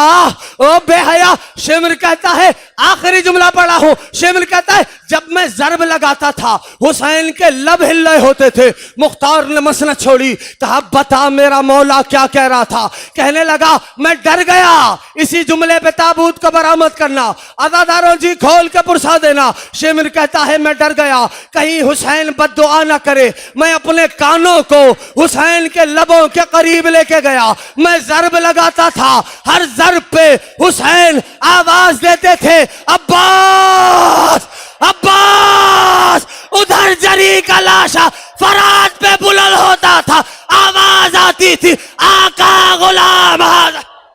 ओ बेहया। शेमर कहता है, आखिरी जुमला पढ़ा हूं। शेमर कहता है, जब मैं ज़रब लगाता था हुसैन के लब हिल रहे होते थे। मुख्तार ने मसनद छोड़ी, कहा, बता मेरा मौला क्या कह रहा था? कहने लगा, मैं डर गया। इसी जुमले पे ताबूत को बरामद करना, अदादारों जी खोल के पुरसा देना। शेमर कहता है, मैं डर गया कहीं हुसैन बद्दुआ ना करे। मैं अपने कानों को हुसैन के लबों के करीब लेके गया। मैं ज़रब लगाता था, हर ज़रब पे हुसैन आवाज देते थे, अब्बास अब्बास। उधर जरी का लाशा फरात पे बुलंद होता था, आवाज आती थी, आका गुलाम हाज़िर।